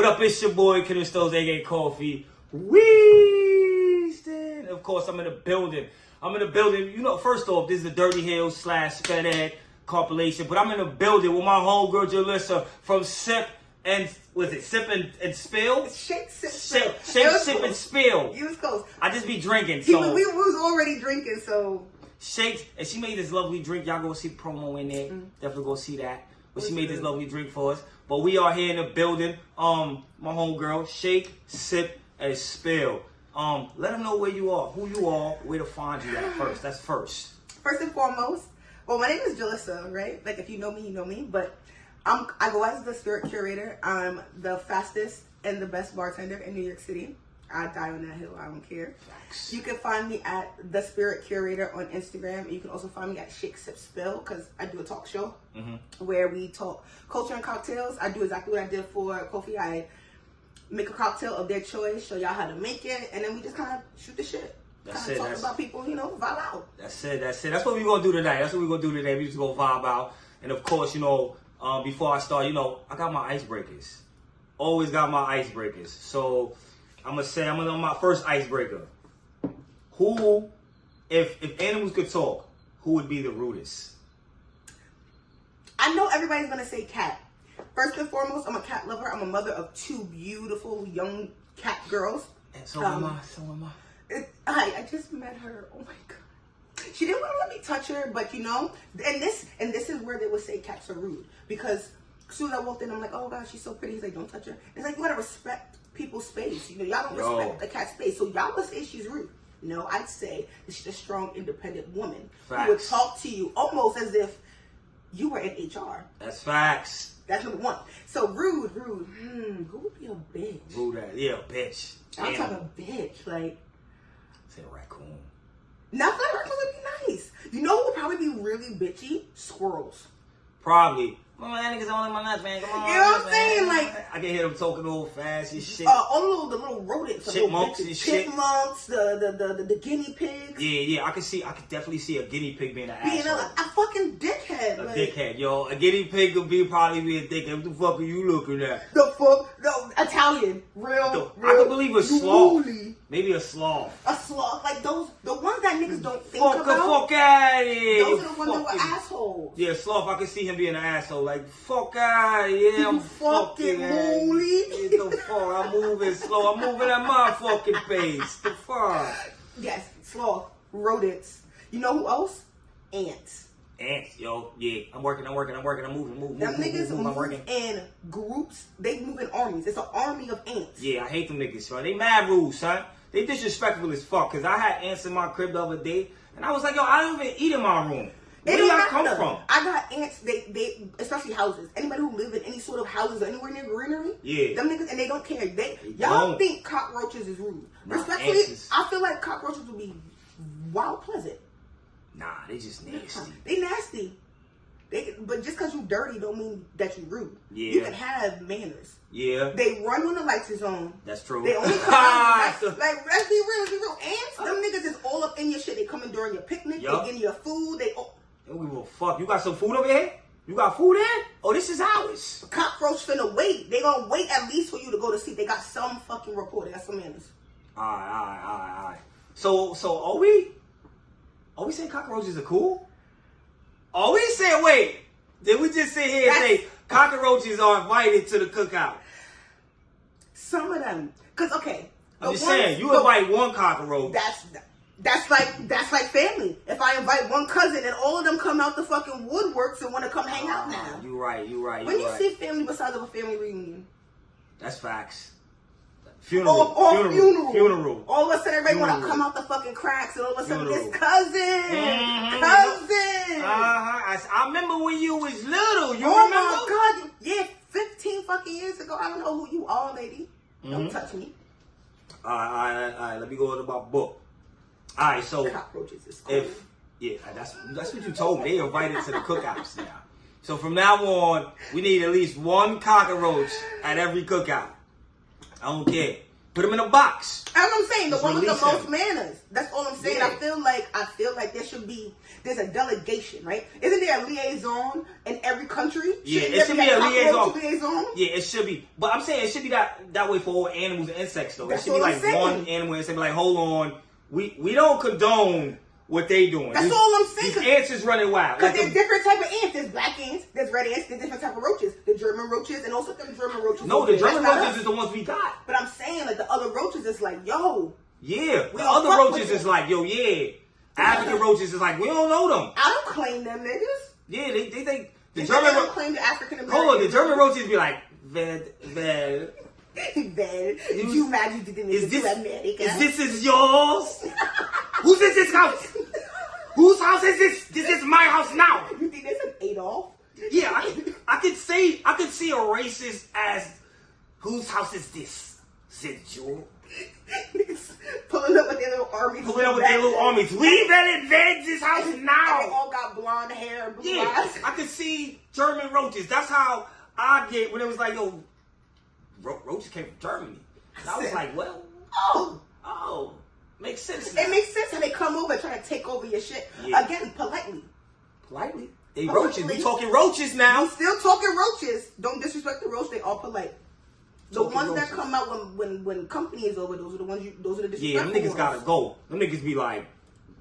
up? It's your boy, Kiddo Stoves, aka Coffee. Weaston. Of course, I'm in the building. You know, first off, this is the Dirtyheelz / Fed Ed compilation, but I'm in the building with my homegirl Jalissa from Sip and Sip and Spill? Shake, Sip, Sip and Spill. You was close. I just be drinking. We So was already drinking, so. Shakes, and she made this lovely drink. Y'all go see the promo in there. Definitely go see that. But she made this lovely drink for us. But we are here in the building. My homegirl, Shake, Sip, and Spill. Let them know where you are, who you are, where to find you at first. That's first. First and foremost, well, my name is Jalissa, right? Like, if you know me, you know me. But I go as the spirit curator. I'm the fastest and the best bartender in New York City. I die on that hill. I don't care. Facts. You can find me at the Spirit Curator on Instagram. You can also find me at Shake Sip Spill because I do a talk show where we talk culture and cocktails. I do exactly what I did for Kofi. I make a cocktail of their choice, show y'all how to make it, and then we just kind of shoot the shit. That's it. Talk about people, you know, vibe out. That's it. That's what we're gonna do tonight. We just gonna vibe out. And of course, you know, before I start, you know, I got my icebreakers. Always got my icebreakers. So I'm gonna say I'm on my first icebreaker. Who, if animals could talk, who would be the rudest? I know everybody's gonna say cat. First and foremost, I'm a cat lover. I'm a mother of 2 beautiful young cat girls. And so am I. I just met her. Oh my god. She didn't want to let me touch her, but you know, and this is where they would say cats are rude, because as soon as I walked in, I'm like, oh god, she's so pretty. He's like, don't touch her. It's like, you gotta respect people's space. You know, y'all don't respect the cat's space, so y'all would say she's rude. No, I'd say that she's a strong, independent woman who would talk to you almost as if you were in HR. That's facts. That's number one. So rude. Who would be a bitch? Rude, yeah, bitch. I'm talking a bitch, like. Say a raccoon. Nothing. Raccoons would be nice. You know who would probably be really bitchy? Squirrels. Probably. Man, that nigga's only my nuts, man. Come on, you know what I'm saying? Like, I can hear them talking all fast and shit. All the little rodents, chipmunks and shit. Chipmunks, the guinea pigs. Yeah. I could definitely see a guinea pig being an asshole. A fucking dickhead. Dickhead, yo. A guinea pig could probably be a dickhead. What the fuck are you looking at? The fuck? No, Italian. Real. I could believe a sloth. Maybe a sloth. A sloth. Like the ones that niggas don't think about. Fuck out of here. Those are the ones that were assholes. Yeah, sloth. I could see him being an asshole. Like, fuck out of here. I'm fucking moody. The fuck? I'm moving slow. I'm moving at my fucking pace. The fuck? Yes, sloth. Rodents. You know who else? Ants. Ants, yo, yeah. I'm working. I'm moving. Them niggas move in groups. They move in armies. It's an army of ants. Yeah, I hate them niggas, son. They mad rude, son. They disrespectful as fuck. Cause I had ants in my crib the other day, and I was like, yo, I don't even eat in my room. Where do y'all come from? I got ants. They especially houses. Anybody who live in any sort of houses anywhere near greenery, yeah, them niggas, and they don't care. Y'all think cockroaches is rude. Respectfully, I feel like cockroaches would be wild pleasant. Nah, they just nasty. They nasty. But just because you dirty don't mean that you rude. Yeah. You can have manners. Yeah. They run when the lights is on. That's true. They only come out like let's be real. Ants, them niggas is all up in your shit. They coming during your picnic. Yep. They getting your food. They don't give a fuck. You got some food over here? You got food in? Oh, this is ours. Cockroach finna wait. They gonna wait at least for you to go to sleep. They got some fucking rapport. They got some manners. Alright. So are we saying cockroaches are cool? Are we saying, wait, did we just sit here and say cockroaches are invited to the cookout? Some of them. Because, okay. I'm just saying, you invite one cockroach. That's like family. If I invite one cousin and all of them come out the fucking woodworks and want to come hang out now. You right. When you see family besides of a family reunion. That's facts. Funeral. All of a sudden, everybody want to come out the fucking cracks, and all of a sudden, it's cousin. I remember when you was little. You remember? My God, yeah, 15 fucking years ago. I don't know who you are, lady. Don't touch me. All right. Let me go into my book. All right, so cockroaches is cool. That's what you told me. They invited to the cookouts now. So from now on, we need at least one cockroach at every cookout. I don't care. Put them in a box. That's what I'm saying. The Just one with the release most him. manners. That's all I'm saying. Yeah. I feel like there's a delegation, right? Isn't there a liaison in every country? Yeah, Shouldn't it there should be be a liaison. Yeah, it should be. But I'm saying it should be that way for all animals and insects, though. That's it should be what I'm like saying. one animal and say, like, hold on, we don't condone what they doing. That's all I'm saying. These ants is running wild. Because Like there's different type of ants. There's black ants, there's red ants, there's different type of roaches. The German roaches, and also them German roaches. no, the That's German not roaches us. is the ones we got. But I'm saying, like, the other roaches is like, yo. Yeah, We the don't other fuck roaches with is like, yo, yeah. African roaches is like, we don't know them. I don't claim them niggas. Yeah, they think the They German don't claim the African American. hold on, the German roaches be like, ved. Did you imagine you didn't Is to this America? is yours? Who's in this house? Whose house is this? This is my house now. You think that's an Adolf? Yeah, I could see a racist as whose house is this? Said Joe. Pulling up with their little armies. Pulling up with their little armies. We better invade this house And they now. all got blonde hair and blue Yeah, eyes. I could see German roaches. That's how I get when it was like, yo, roaches came from Germany. And I was like, well, oh, makes sense now. It makes sense how they come over and try to take over your shit. Yeah. Again, politely. Politely. They Politely. roaches. We talking roaches now. I'm still talking roaches. Don't disrespect the roach. They all polite. The Talking ones that roaches. come out when company is over, those are the ones those are the Yeah, disrespectful them niggas ones. gotta go. Them niggas be like,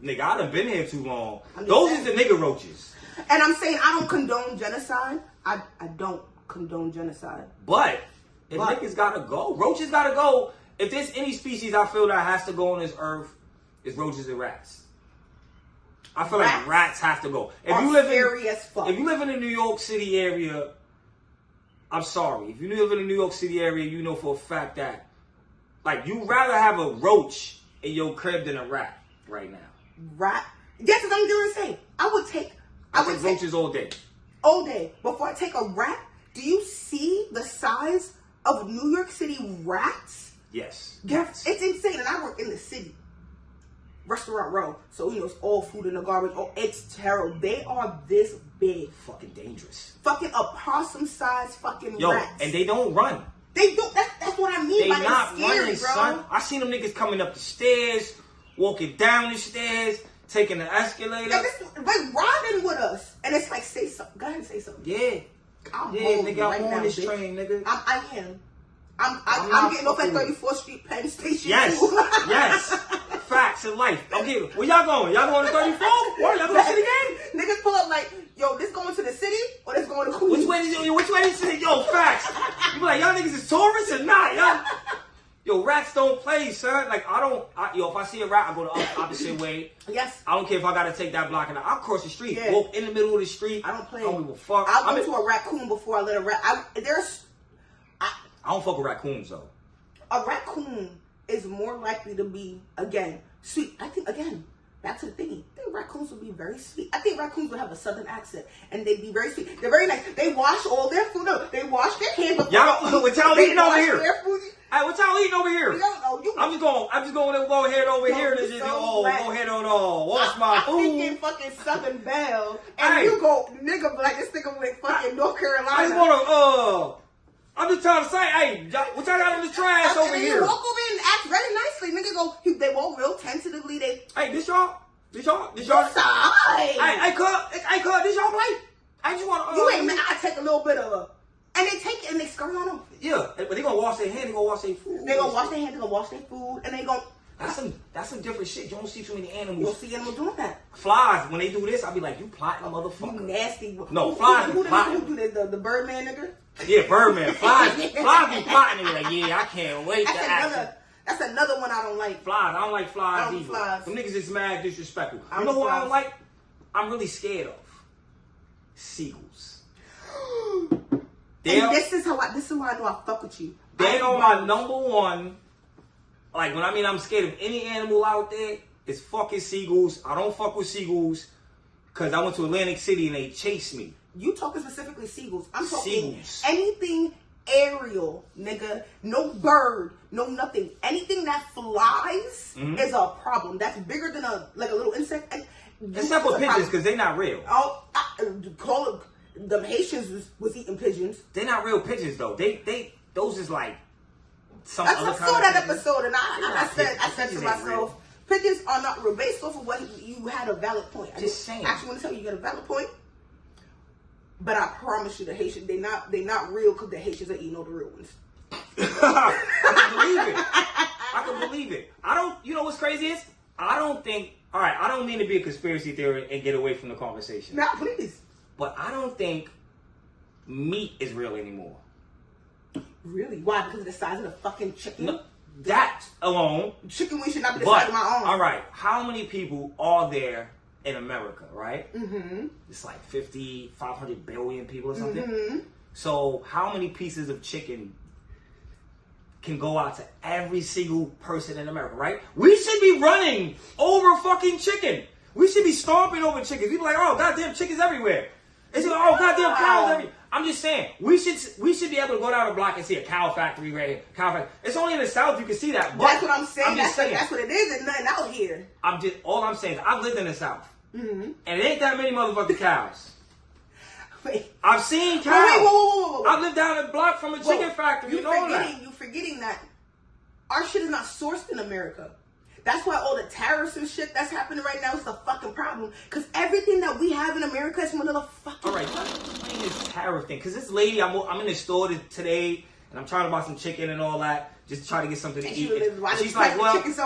nigga, I done been here too long. I'm just Those saying. is the nigga roaches. And I'm saying I don't condone genocide. I don't condone genocide. But if niggas gotta go, roaches gotta go. If there's any species I feel that has to go on this earth, it's roaches and rats. I feel like rats have to go. If you live Scary as fuck. if you live in the New York City area, I'm sorry. If you live in the New York City area, you know for a fact that, like, you'd rather have a roach in your crib than a rat right now. Rat. That's what I'm doing. Say I would take Roaches all day. all day before I take a rat. Do you see the size of New York City rats? Yes. It's insane. And I work in the city. Restaurant row. So, you know, it's all food in the garbage. Oh, it's terrible. They are this big. Fucking dangerous. Fucking opossum-sized fucking Yo, rats. and they don't run. They don't. That's what I mean They by not they're scary, running, bro. son. I seen them niggas coming up the stairs, walking down the stairs, taking the escalator. Yeah, like riding with us. And it's like, say something. Go ahead and say something. Yeah. I'm Yeah, bold nigga, right I'm on now, this bitch. train, nigga. I am. I'm not getting off at fucking 34th Street, Penn Station. Yes, yes. Facts in life. Okay, where y'all going? Y'all going to 34th? Where y'all going to the game? Niggas pull up like, yo, this going to the city or this going to Queens? Which way is it? Yo, facts. You be like, y'all niggas is tourists or not? Y'all, yo, rats don't play, son. Like, if I see a rat, I go the opposite way. Yes. I don't care if I gotta take that block and I'll cross the street. Yeah. Walk in the middle of the street. I don't play. I don't give a fuck. I'll go to a raccoon before I let a rat. I don't fuck with raccoons though. A raccoon is more likely to be, again, sweet. I think, again, back to the thingy. I think raccoons would be very sweet. I think raccoons would have a southern accent and they'd be very sweet. They're very nice. They wash all their food up. They wash their hands before Y'all, they eat. what y'all They eating over wash here? their food. Hey, what y'all eating over here? You don't know. I'm just going to go ahead over here and just go ahead and wash my I'm thinking food. fucking Southern Belle, and Hey. you go, nigga, like this nigga with fucking North Carolina. I just wanna I'm just trying to say, hey, what y'all got in the trash over And here? you walk over and act very nicely. Nigga go, they walk real tentatively. Hey, this y'all? Sorry. Hey, cut, this y'all plate? I just wanna You ain't man, I take a little bit of her. And they take it and they scurry on them. Yeah, but they gonna wash their hands, they gonna wash their food. They gonna wash their hands, they gonna wash their food, and they gonna. That's some different shit. You don't see too many You don't animals. see animals doing that. Flies, when they do this, I'll be like, you plotting, You motherfucker. nasty. No, flies Who be plotting. do this? The Birdman nigga? Yeah, Birdman. Flies be plotting. They be like, yeah, I can't wait to act. That's another one I don't like. Flies, I don't like flies I don't either. flies. Them niggas is mad disrespectful. I You know don't what I don't flies. like? I'm really scared of seagulls. And this is why I know I fuck with you. They are my number one. Like, when I'm scared of any animal out there, it's fucking seagulls. I don't fuck with seagulls because I went to Atlantic City and they chased me. You talking specifically seagulls. I'm talking Seagulls. anything aerial, nigga. No bird, no nothing. Anything that flies is a problem. That's bigger than a little insect. Except for pigeons because they're not real. Oh, call it. The Haitians was eating pigeons. They're not real pigeons though. Those is like some I other saw kind that of episode, and I said to Pigeons ain't myself, real. pigeons are not real. Based off of what you had a valid point. Just saying. Actually, want to tell you got a valid point. But I promise you, the Haitians, they not real because the Haitians are eating all the real ones. I can believe it. I can believe it. I don't. You know what's crazy is I don't think. All right, I don't mean to be a conspiracy theorist and get away from the conversation. Now, please. But I don't think meat is real anymore. Really? Why? Because of the size of the fucking chicken? No, that alone. Chicken wing should not be the size of my arm. All right, how many people are there in America, right? Mm-hmm. It's like 500 billion people or something. Mm-hmm. So how many pieces of chicken can go out to every single person in America, right? We should be running over fucking chicken. We should be stomping over chickens. People are like, oh, goddamn chickens everywhere. It's like, oh, goddamn cows everywhere. I'm just saying, we should be able to go down the block and see a cow factory right here. Cow factory. It's only in the South you can see that. That's what I'm saying. That's what it is. There's nothing out here. All I'm saying is I've lived in the South. Mm-hmm. And it ain't that many motherfucking cows. Wait. I've seen cows. Whoa. I've lived down the block from a chicken factory. You're forgetting that our shit is not sourced in America. That's why all the tariffs and shit that's happening right now is the fucking problem. Because everything that we have in America is from another fucking... All right, let's explain this tariff thing. Because this lady, I'm in the store today, and I'm trying to buy some chicken and all that, just try to get something to eat. She's like, well, she's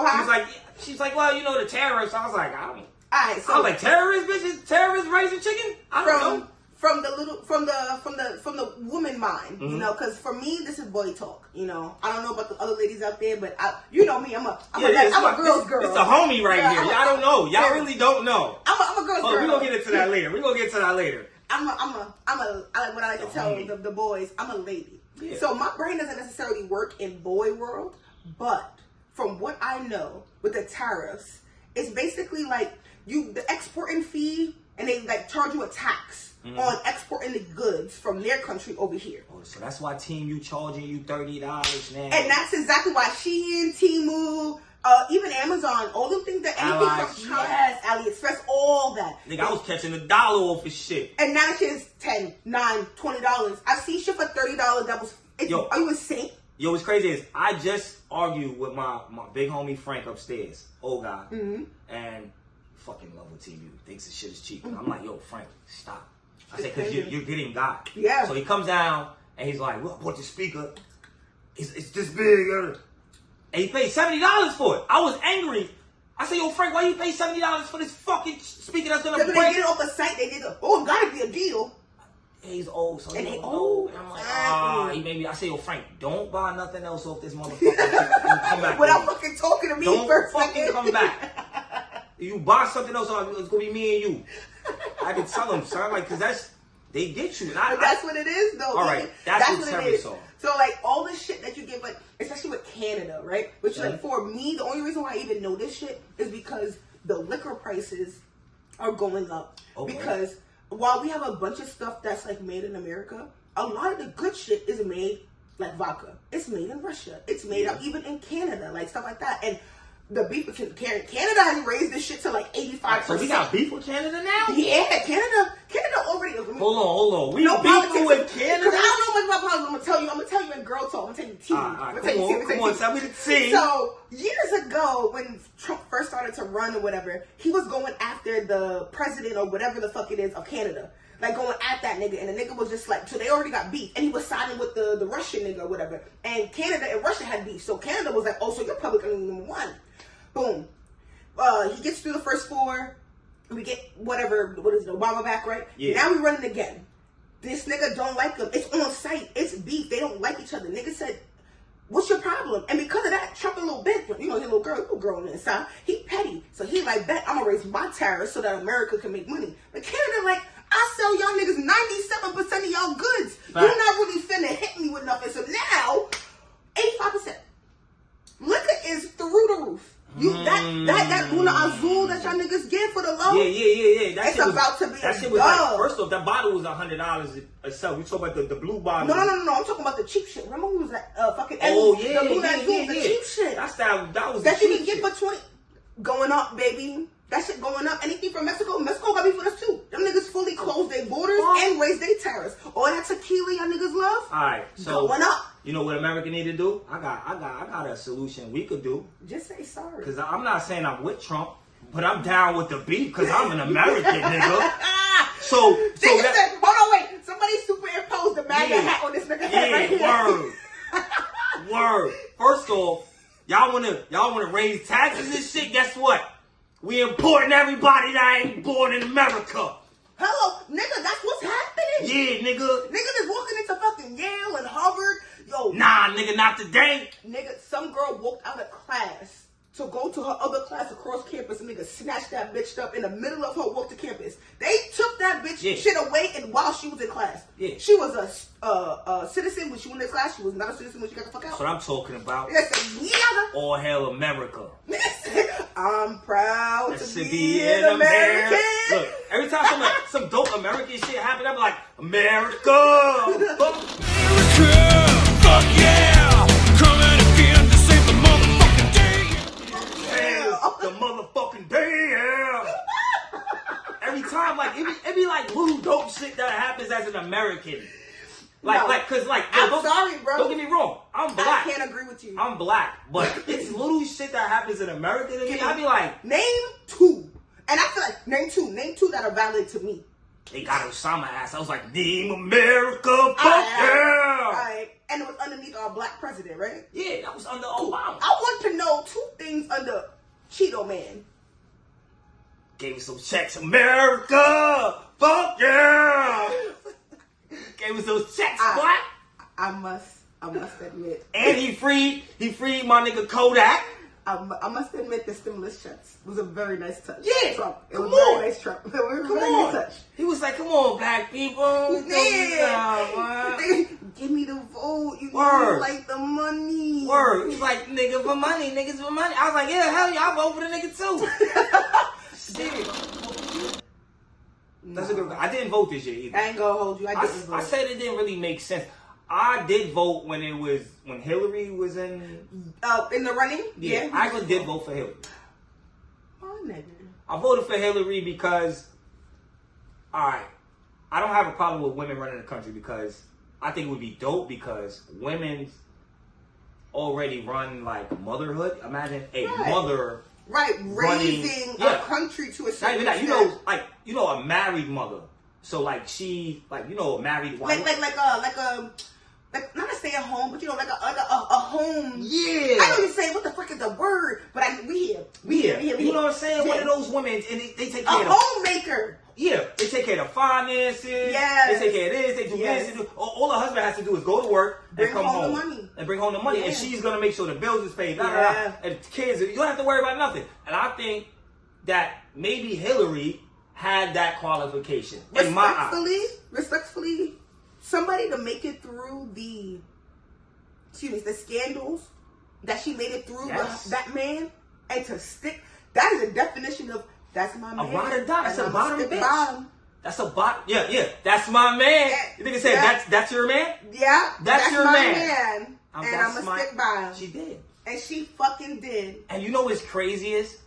like, well, you know, the tariffs. I was like, I don't. All right, so I was like, terrorists, bitches, terrorists raising chicken. I don't know. From the woman mind, you know, because for me this is boy talk, you know. I don't know about the other ladies out there, but you know me, I'm a girl's girl. It's a homie right here. Y'all don't know. Y'all really don't know. I'm a girl's girl. We're gonna get into that later. I like to tell the boys, I'm a lady. Yeah. So my brain doesn't necessarily work in boy world, but from what I know with the tariffs, it's basically like the exporting fee, and they like charge you a tax on exporting the goods from their country over here. Oh, so that's why Team charging you $30 now. And that's exactly why Shein, Temu, even Amazon, all them things that anything from China, AliExpress, all that. Nigga, I was catching $1 off his shit. And now shit is $10, $9, $20. I see shit for $30. That was are you insane? Yo, what's crazy is I just argued with my big homie Frank upstairs, old guy, and fucking love with Temu. Thinks the shit is cheap. And I'm like, yo, Frank, stop. I said, because you're getting got. Yeah. So he comes down and he's like, well, I bought the speaker. It's this big. And he paid $70 for it. I was angry. I said, yo, Frank, why you pay $70 for this fucking speaker that's gonna break? They did it off the site. They did it. Oh, it gotta be a deal. And he's old, so and he they old. And I'm like, he made me. I say, yo, Frank, don't buy nothing else off this motherfucker. Come back. Without fucking talking to me don't fucking come back. You buy something else, it's gonna be me and you. I can tell them, son, like, cause they get you. But that's what it is, though. All right, that's what it is. So, like, all this shit that you get, like, especially with Canada, right? Which, like, for me, the only reason why I even know this shit is because the liquor prices are going up. Okay. Because while we have a bunch of stuff that's, like, made in America, a lot of the good shit is made, like vodka. It's made in Russia. It's made up even in Canada, like, stuff like that. And the beef with Canada has raised this shit to like 85%. So we got beef with Canada now? Yeah, Canada already. Hold on. We beefing with Canada? I don't know much about politics. I'm gonna tell you in girl talk. I'm gonna tell you tea. Come on, tell me the tea. So years ago, when Trump first started to run or whatever, he was going after the president or whatever the fuck it is of Canada. Like going at that nigga, and the nigga was just like, so they already got beef, and he was siding with the Russian nigga or whatever. And Canada and Russia had beef, so Canada was like, oh, so you're public enemy number one. Boom. He gets through the first 4. We get what is it, Obama back, right? Yeah. Now we running again. This nigga don't like him. It's on site. It's beef. They don't like each other. Nigga said, what's your problem? And because of that, Trump a little bit, you know, his little girl on the inside. He petty. So he like, bet I'm gonna raise my tariffs so that America can make money. But Canada like, I sell y'all niggas 97% of y'all goods. You're not really finna hit me with nothing. So now, 85%. Liquor is through the roof. That Luna Azul that y'all niggas get for the low. Yeah. It's about to be that shit was like, first off, that bottle was $100 itself. We talking about the blue bottle. No. I'm talking about the cheap shit. Remember we was at fucking the Luna Azul, the cheap shit. That was that the you cheap can get shit. for 20. Going up, baby. That shit going up. Anything from Mexico got beef with us too. Them niggas fully closed their borders and raised their tariffs. All that tequila y'all niggas love. Alright, so going up. You know what America need to do? I got a solution we could do. Just say sorry. Cause I'm not saying I'm with Trump, but I'm down with the beef because I'm an American, nigga. So said, hold on, wait. Somebody superimposed the MAGA hat on this nigga head right here. Word. First off, y'all wanna raise taxes and shit. Guess what? We importing everybody that ain't born in America. Hello, nigga, that's what's happening. Yeah, nigga. Niggas is walking into fucking Yale and Harvard. Yo. Nah, nigga, not today. Nigga, some girl walked out of class to go to her other class across campus and nigga snatched that bitch up in the middle of her walk to campus. They took that bitch shit away and while she was in class. Yeah. She was a citizen when she went in class. She was not a citizen when she got the fuck out. That's what I'm talking about. Listen, all hail America. I'm proud to be an an American. Look, every time some dope American shit happen, I'm like, America! America! Fuck yeah! Coming again to save the motherfucking day! Yeah, the motherfucking day, yeah! Every time, like, it be like little dope shit that happens as an American. I'm sorry, bro. Don't get me wrong. I'm black. I can't agree with you. I'm black, but it's little shit that happens in America to me. I be like, name two, and I feel like name two that are valid to me. They got Osama ass. I was like, name America, fuck yeah. All right, and it was underneath our black president, right? Yeah, that was under Obama. I want to know two things under Cheeto Man. Gave me some checks, America, fuck yeah. Gave us those checks, boy. I must admit. And he freed my nigga Kodak. I must admit the stimulus checks was a very nice touch. Yeah, Trump. It was a very nice Trump. It was a very nice touch. He was like, come on, black people. Yeah. Give me the vote. You like the money. Word. He's like, nigga for money, niggas for money. I was like, yeah, hell yeah, I'll vote for the nigga too. Shit. That's a good. I didn't vote this year either. I ain't gonna hold you. I didn't vote. I said it didn't really make sense. I did vote when Hillary was in the running. Yeah, I actually did vote for Hillary. Oh, nigga. I voted for Hillary because, alright, I don't have a problem with women running the country because I think it would be dope because women already run like motherhood. Imagine a mother. Right, raising a country to a certain extent. You know, a married mother. So like she, like you know, a married wife. Like not a stay at home, but you know, like a home. Yeah. I don't even say what the frick is the word, but we here. You know what I'm saying? Yeah. One of those women, and they take care of a homemaker. Yeah, they take care of the finances. Yes. They take care of this. They do this. They do. All the husband has to do is go to work and come home. And bring home the money. Yeah. And she's going to make sure the bills is paid. And kids, you don't have to worry about nothing. And I think that maybe Hillary had that qualification. Respectfully, somebody to make it through the scandals that she made it through that man and to stick, that is a definition of that's my man. That's a bottom bitch. That's a bottom. Yeah. That's my man. You think it said that's your man? Yeah. That's your my man. And I'm gonna stick by him. She did. And she fucking did. And you know what's craziest?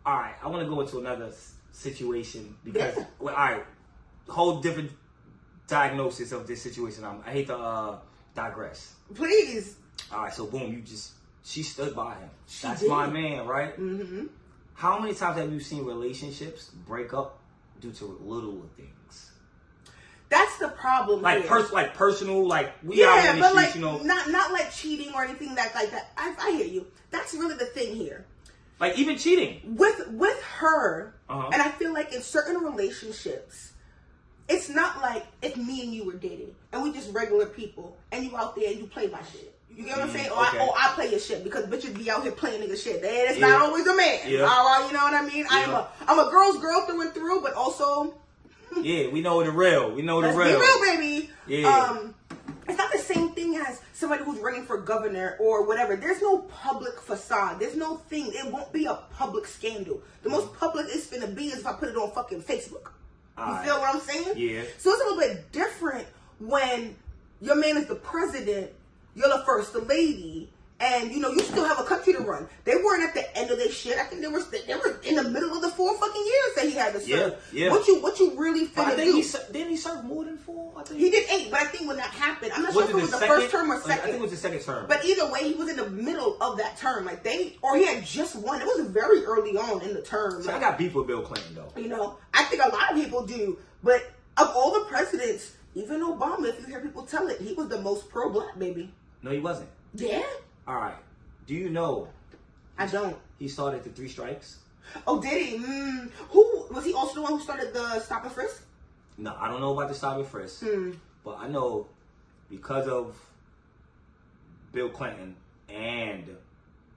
All right, I want to go into another situation because all right, whole different diagnosis of this situation. I hate to digress. Please. All right, so boom, she stood by him. That's my man, right? Mm-hmm. How many times have you seen relationships break up due to little things? That's the problem. Like personal, like we out in the streets, like, you know. Not like cheating or anything like that. I hear you. That's really the thing here. Like even cheating with her, and I feel like in certain relationships, it's not like if me and you were dating and we just regular people and you out there and you play my shit. You get what I'm saying? Or I play your shit because bitches be out here playing nigga shit. It's not always a man. Yeah. All right, you know what I mean? Yeah. I'm a girl's girl through and through, but also yeah, we know the real. We know the let's real. Be real, baby. Yeah. It's not the same thing as somebody who's running for governor or whatever. There's no public facade. There's no thing. It won't be a public scandal. The most public it's finna be is if I put it on fucking Facebook. You feel what I'm saying? Yeah. So it's a little bit different when your man is the president, you're the first lady, and you know you still have a country to run. They weren't at the end of their shit. I think they were in the middle of the 4 fucking years that he had to serve. Yeah. What you really finna do? Didn't he serve more than 4? I think He did 8, but I think when that happened, I'm not sure was if it was the first term or second. I think it was the second term. But either way, he was in the middle of that term. Like or he had just won. It was very early on in the term. So I got beef with Bill Clinton though. You know, I think a lot of people do. But of all the presidents, even Obama, if you hear people tell it, he was the most pro-black, baby. No, he wasn't. Yeah. All right. Do you know? I don't. He started the 3 strikes. Oh, did he? Who was he? Also the one who started the stop and frisk? No, I don't know about the stop and frisk. But I know because of Bill Clinton and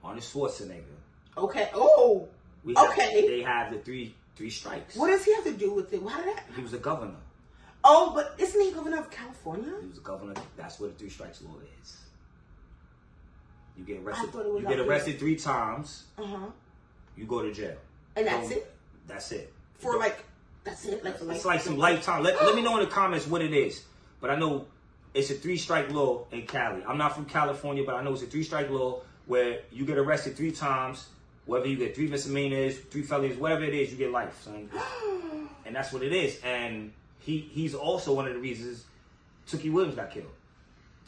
Arnold Schwarzenegger. Okay. Oh. They have the three strikes. What does he have to do with it? Why did that? He was a governor. Oh, but isn't he governor of California? He was a governor. That's what the 3 strikes law is. You get arrested. I thought it was You get arrested 3 times. You go to jail. And that's it. That's it. For like, that's it. Like it's like some lifetime. Let me know in the comments what it is. But I know it's a 3-strike law in Cali. I'm not from California, but I know it's a 3-strike law where you get arrested 3 times. Whether you get 3 misdemeanors, 3 felonies, whatever it is, you get life, son. And that's what it is. And he's also one of the reasons Tookie Williams got killed.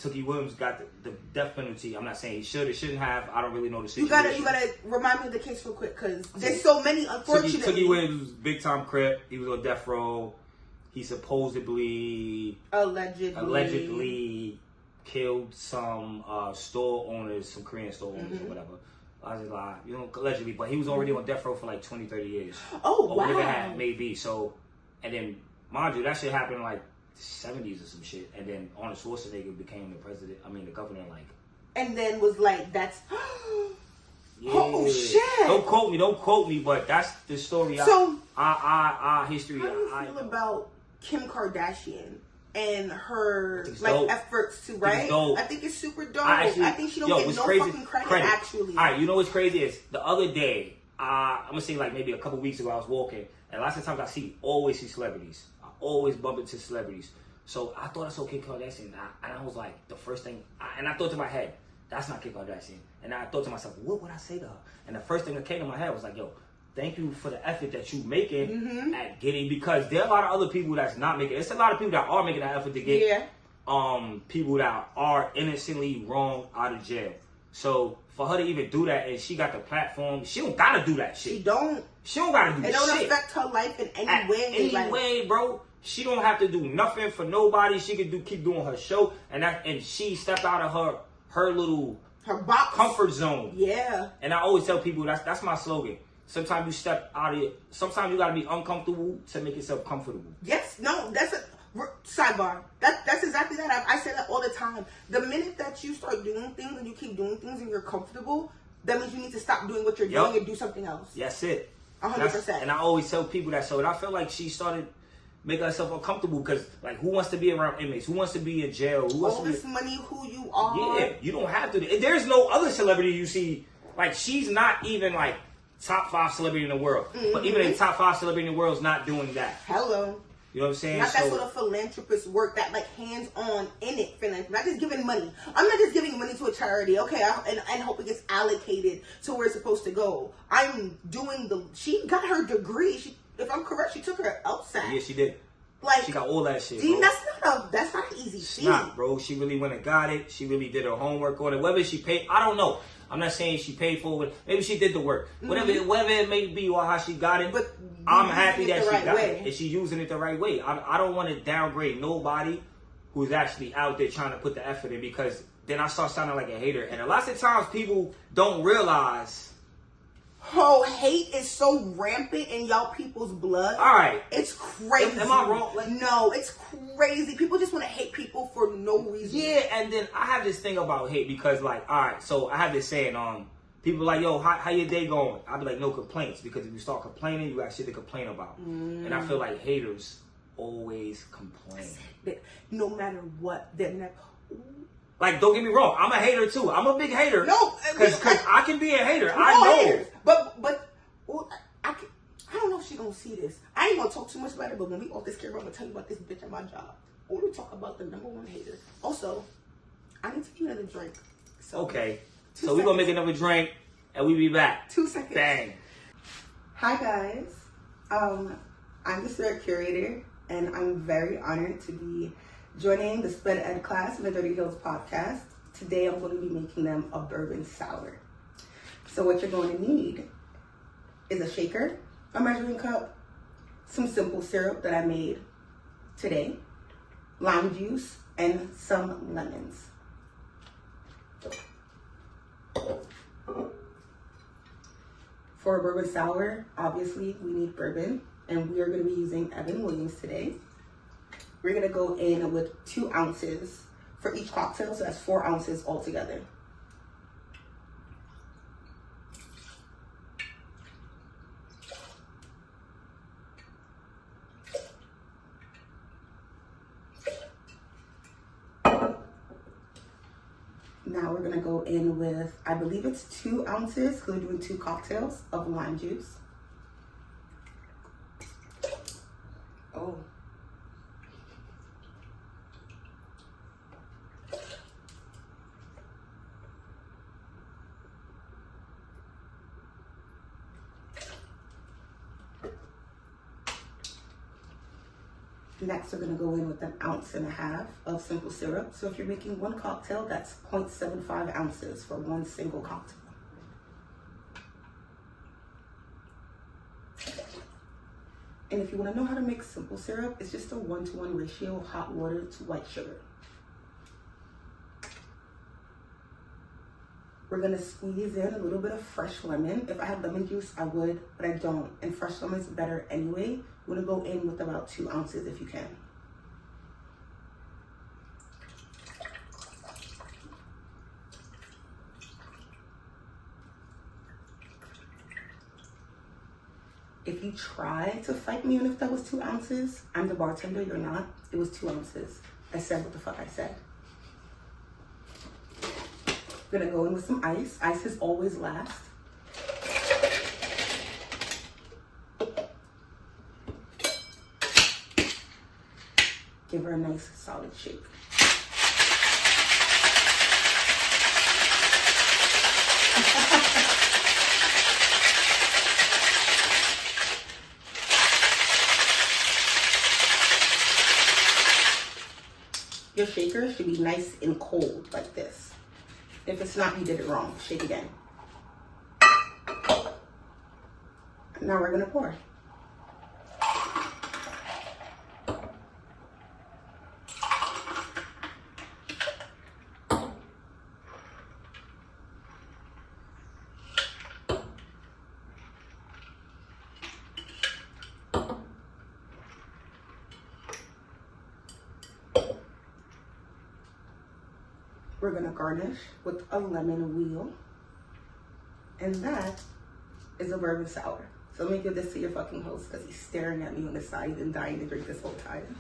Tookie Williams got the death penalty. I'm not saying he should or shouldn't have. I don't really know the situation. You gotta remind me of the case real quick, because there's so many, unfortunately. Tookie Williams was big time crip. He was on death row. He supposedly allegedly killed some store owners, some Korean store owners or whatever. I was like, allegedly, but he was already on death row for like 20, 30 years. Oh, wow. Or whatever that may be. So, and then, mind you, that shit happened in like the 70s or some shit. And then Arnold Schwarzenegger became the governor, like. And then was like, that's. Yeah. Oh, shit. Don't quote me, but that's the story. So, our history. How do you feel about Kim Kardashian and her dope. efforts to I think it's super dope. I think she don't get no fucking credit. Actually, all right, you know what's crazy is the other day. I'm gonna say like maybe a couple weeks ago, I was walking, and lots of times I always see celebrities. I always bump into celebrities. So I thought I saw Kim Kardashian, and I was like, the first thing, and I thought to my head, that's not Kim Kardashian. And I thought to myself, what would I say to her? And the first thing that came to my head was like, yo, thank you for the effort that you making at getting, because there are a lot of other people that's not making. It's a lot of people that are making that effort to get people that are innocently wrong out of jail. So for her to even do that, and she got the platform, she don't gotta do that shit. She don't gotta do that shit. It don't affect her life in any way. Any way, bro. She don't have to do nothing for nobody. She can keep doing her show, and she stepped out of her little box comfort zone. Yeah. And I always tell people that's my slogan. Sometimes you step out of it. Sometimes you gotta be uncomfortable to make yourself comfortable. Yes, no, that's a sidebar. That's exactly that. I say that all the time. The minute that you start doing things and you keep doing things and you're comfortable, that means you need to stop doing what you're doing and do something else. That's it. 100%. And I always tell people that. So, and I feel like she started making herself uncomfortable because, like, who wants to be around inmates? Who wants to be in jail? Who wants all this money? Who you are? Yeah, you don't have to. There's no other celebrity you see. Like, she's not even like top 5 celebrity in the world. But even in top 5 celebrity in the world is not doing that. Hello. You know what I'm saying? Not that sort of philanthropist work, that like hands-on in it philanthropy. Not just giving money. I'm not just giving money to a charity, okay, and hope it gets allocated to where it's supposed to go. I'm doing she got her degree. If I'm correct, she took her LSAT. Yeah, she did. Like, she got all that shit, bro. That's not an easy feat. Not, bro. She really went and got it. She really did her homework on it. Whether she paid, I don't know. I'm not saying she paid for it. Maybe she did the work. Whatever it may be or how she got it. But I'm happy that she got it. And she's using it the right way. I don't want to downgrade nobody who's actually out there trying to put the effort in, because then I start sounding like a hater. And a lot of times people don't realize. Oh, hate is so rampant in y'all people's blood. All right. It's crazy. Am I wrong? Like, no, it's crazy. People just want to hate people for no reason. Yeah, and then I have this thing about hate because, like, all right, so I have this saying, people like, yo, how your day going? I'll be like, no complaints, because if you start complaining, you got shit to complain about. And I feel like haters always complain. No matter what, they're never... Like, don't get me wrong, I'm a hater too. I'm a big hater. No, because I can be a hater. I know. Haters. But well, I don't know if she's gonna see this. I ain't gonna talk too much about it, but when we off this camera, I'm gonna tell you about this bitch at my job. I want to talk about the #1 hater. Also, I need to get another drink. So, okay. So we're gonna make another drink and we'll be back. 2 seconds. Bang. Hi guys. I'm the spirit curator, and I'm very honored to be Joining the Sped Ed class in the Dirtyheelz podcast. Today I'm going to be making them a bourbon sour. So what you're going to need is a shaker, a measuring cup, some simple syrup that I made today, lime juice, and some lemons. For a bourbon sour, obviously we need bourbon, and we are going to be using Evan Williams today. We're going to go in with 2 ounces for each cocktail, so that's 4 ounces altogether. Now we're going to go in with, I believe it's 2 ounces, because we're doing 2 cocktails of lime juice. Oh. Next, we're going to go in with 1.5 ounces of simple syrup. So if you're making 1 cocktail, that's 0.75 ounces for 1 single cocktail. And if you want to know how to make simple syrup, it's just a 1-to-1 ratio of hot water to white sugar. We're going to squeeze in a little bit of fresh lemon. If I had lemon juice, I would, but I don't. And fresh lemon is better anyway. You want to go in with about 2 ounces if you can. If you try to fight me on if that was 2 ounces, I'm the bartender, you're not. It was 2 ounces. I said what the fuck I said. We're gonna go in with some ice. Ice is always last. Give her a nice solid shake. Your shaker should be nice and cold like this. If it's not, you did it wrong. Shake again. Now we're gonna pour. We're gonna garnish with a lemon wheel. And that is a bourbon sour. So let me give this to your fucking host because he's staring at me on the side and dying to drink this whole time.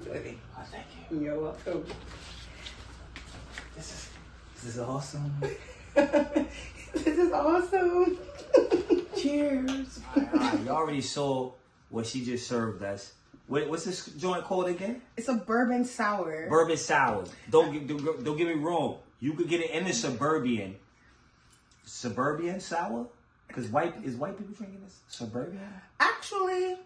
Baby. Oh, thank you. You're welcome. This is awesome. This is awesome. Cheers. All right, you already saw what she just served us. What's this joint called again? It's a bourbon sour. Bourbon sour. Don't get me wrong. You could get it in the suburban sour. Because white people drinking this suburban? Actually,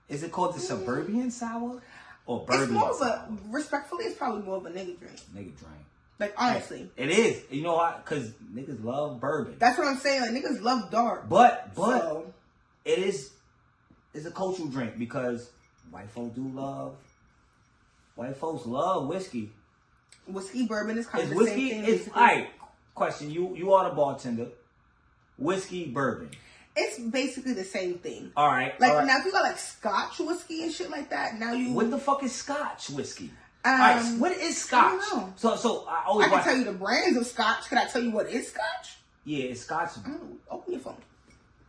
is it called the suburban sour or bourbon? It's more of a respectfully. It's probably more of a nigga drink. Nigga drink. Like honestly, it is. You know why? Because niggas love bourbon. That's what I'm saying. Like niggas love dark. But so, it is. It's a cultural drink because white folks love whiskey. Whiskey bourbon is kind of the whiskey, same thing. It's alright. Question: You are the bartender. Whiskey bourbon. It's basically the same thing. All right. Like all right. now, if you got like Scotch whiskey and shit like that, now you. What the fuck is Scotch whiskey? All right. What is Scotch? I don't know. So I always. I can tell you the brands of Scotch. Can I tell you what is Scotch? Yeah, it's Scotch. Open your phone.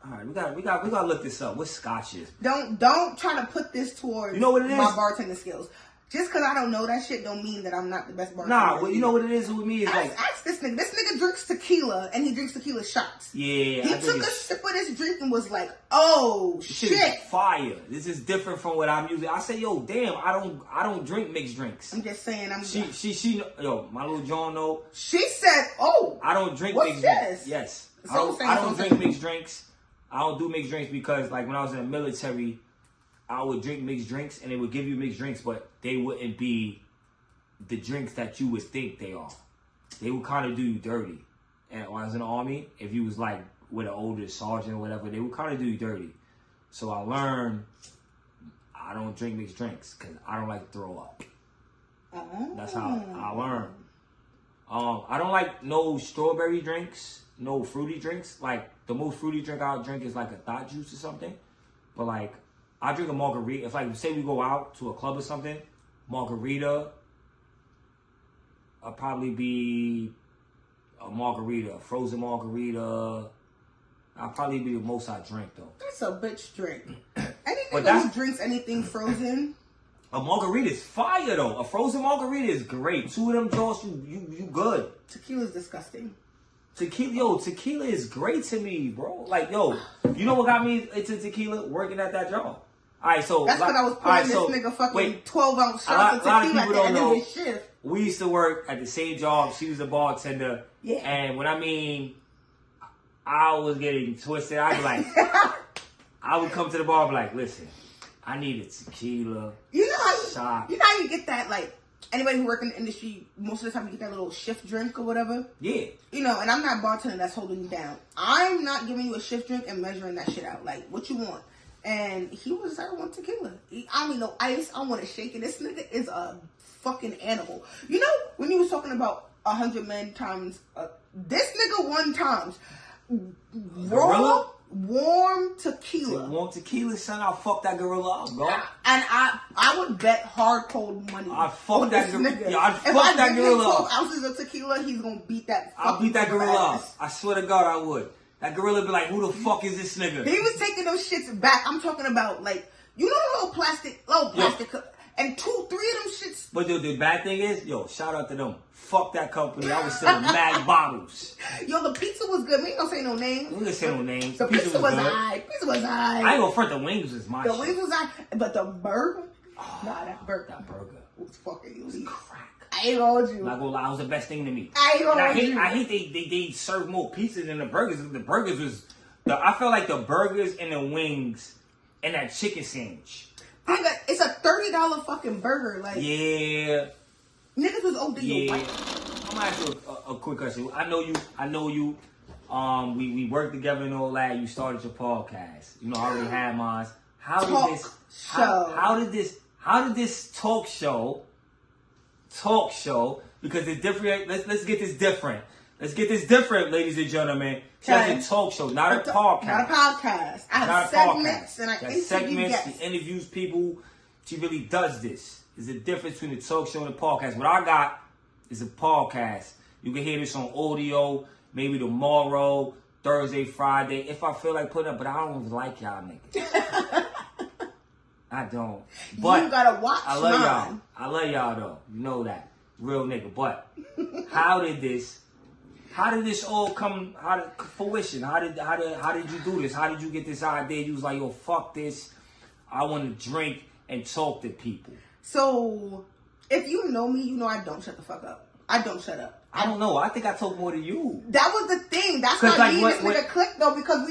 All right, we gotta look this up. What Scotch is? Don't try to put this towards you know what it is? My bartending skills. Just because I don't know that shit don't mean that I'm not the best bartender. Nah, well, you know what it is with me? It's ask this nigga. This nigga drinks tequila and he drinks tequila shots. Yeah. He took a sip of this drink and was like, "Oh shit, fire! This is different from what I'm using." I say, "Yo, damn, I don't drink mixed drinks." I'm just saying. She yo, my little John know. She said, "Oh, I don't drink what's mixed this? drinks." Yes, So I don't drink mixed drinks. I don't do mixed drinks because, like, when I was in the military, I would drink mixed drinks, and they would give you mixed drinks, but they wouldn't be the drinks that you would think they are. They would kind of do you dirty. And when I was in the Army, if you was, like, with an older sergeant or whatever, they would kind of do you dirty. So I learned I don't drink mixed drinks because I don't like to throw up. That's how I learned. I don't like no strawberry drinks, no fruity drinks. Like, the most fruity drink I'll drink is like a thought juice or something. But, like, I drink a margarita. If, like, say we go out to a club or something, margarita, I'll probably be a margarita, a frozen margarita. I'll probably be the most I drink, though. That's a bitch drink. Anything that drinks anything frozen. A margarita is fire, though. A frozen margarita is great. 2 of them jaws, you good. Tequila's disgusting. Tequila is great to me, bro. Like, yo, you know what got me into tequila? Working at that job. Alright, so that's what I was pouring this nigga fucking 12-ounce shots of tequila at the end of his shift. We used to work at the same job. She was a bartender. Yeah. And when I was getting twisted, I'd be like, I would come to the bar and be like, listen, I need a tequila shot. You know how you get that, like, anybody who work in the industry, most of the time you get that little shift drink or whatever? Yeah. You know, and I'm not bartender that's holding you down. I'm not giving you a shift drink and measuring that shit out. Like, what you want? And he was, I want tequila. I don't need no ice. I want to shake it. This nigga is a fucking animal. You know, when you was talking about 100 men times, this nigga 1 times. Raw, warm tequila. Warm tequila, son. I'll fuck that gorilla up, bro. And I would bet hard cold money. I'd fuck that gorilla. Yeah, I'd if fuck I that gorilla up. 12 ounces of tequila, he's gonna beat that. I'll beat that gorilla up. I swear to God, I would. That gorilla be like, who the fuck is this nigga? He was taking those shits back. I'm talking about, like, you know the little plastic cup. And 2, 3 of them shits. But the bad thing is, yo, shout out to them. Fuck that company. I was selling mad bottles. Yo, the pizza was good. We ain't gonna say no names. We ain't gonna say no names. The pizza was alright. I ain't gonna front, the wings was my shit. The wings was alright. But the burger? Nah, that burger. That burger was fucking elite. Crack. I ain't gonna hold you. Not gonna lie, it was the best thing to me. I ain't gonna hold you. I hate they serve more pizza than the burgers. The burgers was... I felt like the burgers and the wings and that chicken sandwich. It's a $30 fucking burger. Like, yeah. Niggas was OD. Yeah. I'm gonna ask you a quick question. I know you. We worked together and all that. You started your podcast. You know, I already had mine. How did this talk show? Because it's different. Let's get this different. Let's get this different, ladies and gentlemen. It's a talk show, not a podcast. Not a podcast. I have segments and I interview guests. She interviews people. She really does this. There's a difference between the talk show and the podcast. What I got is a podcast. You can hear this on audio, maybe tomorrow, Thursday, Friday, if I feel like putting up. But I don't like y'all niggas. I don't. But you gotta watch. I love y'all. I love y'all though. You know that. Real nigga. But how did this all come to fruition? How did you do this? How did you get this idea? You was like, yo, fuck this. I want to drink and talk to people. So, if you know me, you know I don't shut the fuck up. I don't shut up. I don't know. I think I talk more than you. That was the thing. That's why me and this nigga clicked though, because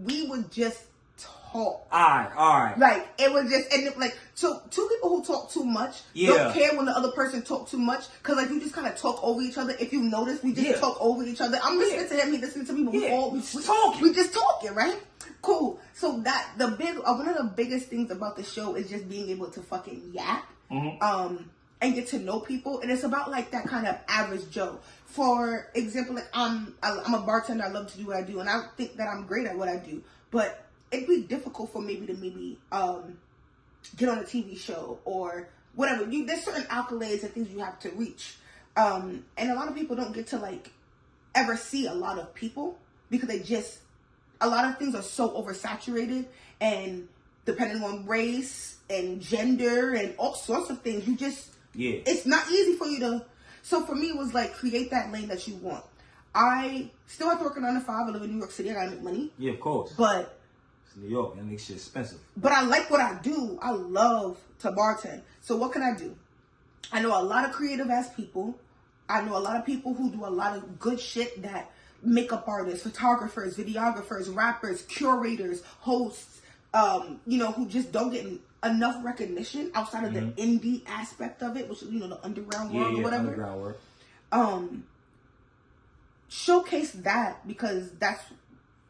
we would just talk. Alright. Like, it was just, and like, so 2 people who talk too much don't care when the other person talk too much, because like, you just kind of talk over each other. If you notice, we just talk over each other. I'm listening to him, he listening to me, but we just talking, right? Cool. So that, one of the biggest things about the show is just being able to fucking yap, and get to know people. And it's about like that kind of average Joe. For example, like I'm a bartender. I love to do what I do, and I think that I'm great at what I do. But it'd be difficult for me to get on a TV show or whatever. There's certain accolades and things you have to reach. And a lot of people don't get to like ever see a lot of people because a lot of things are so oversaturated, and depending on race and gender and all sorts of things, it's not easy for you to. So for me, it was like, create that lane that you want. I still have to work a 9 to 5. I live in New York City. I gotta make money. Yeah, of course. But it's New York. That makes shit expensive. But I like what I do. I love to bartend. So what can I do? I know a lot of creative ass people. I know a lot of people who do a lot of good shit that makeup artists, photographers, videographers, rappers, curators, hosts, who just don't get enough recognition outside of the indie aspect of it, which is, the underground world or whatever. Underground world. Showcase that, because that's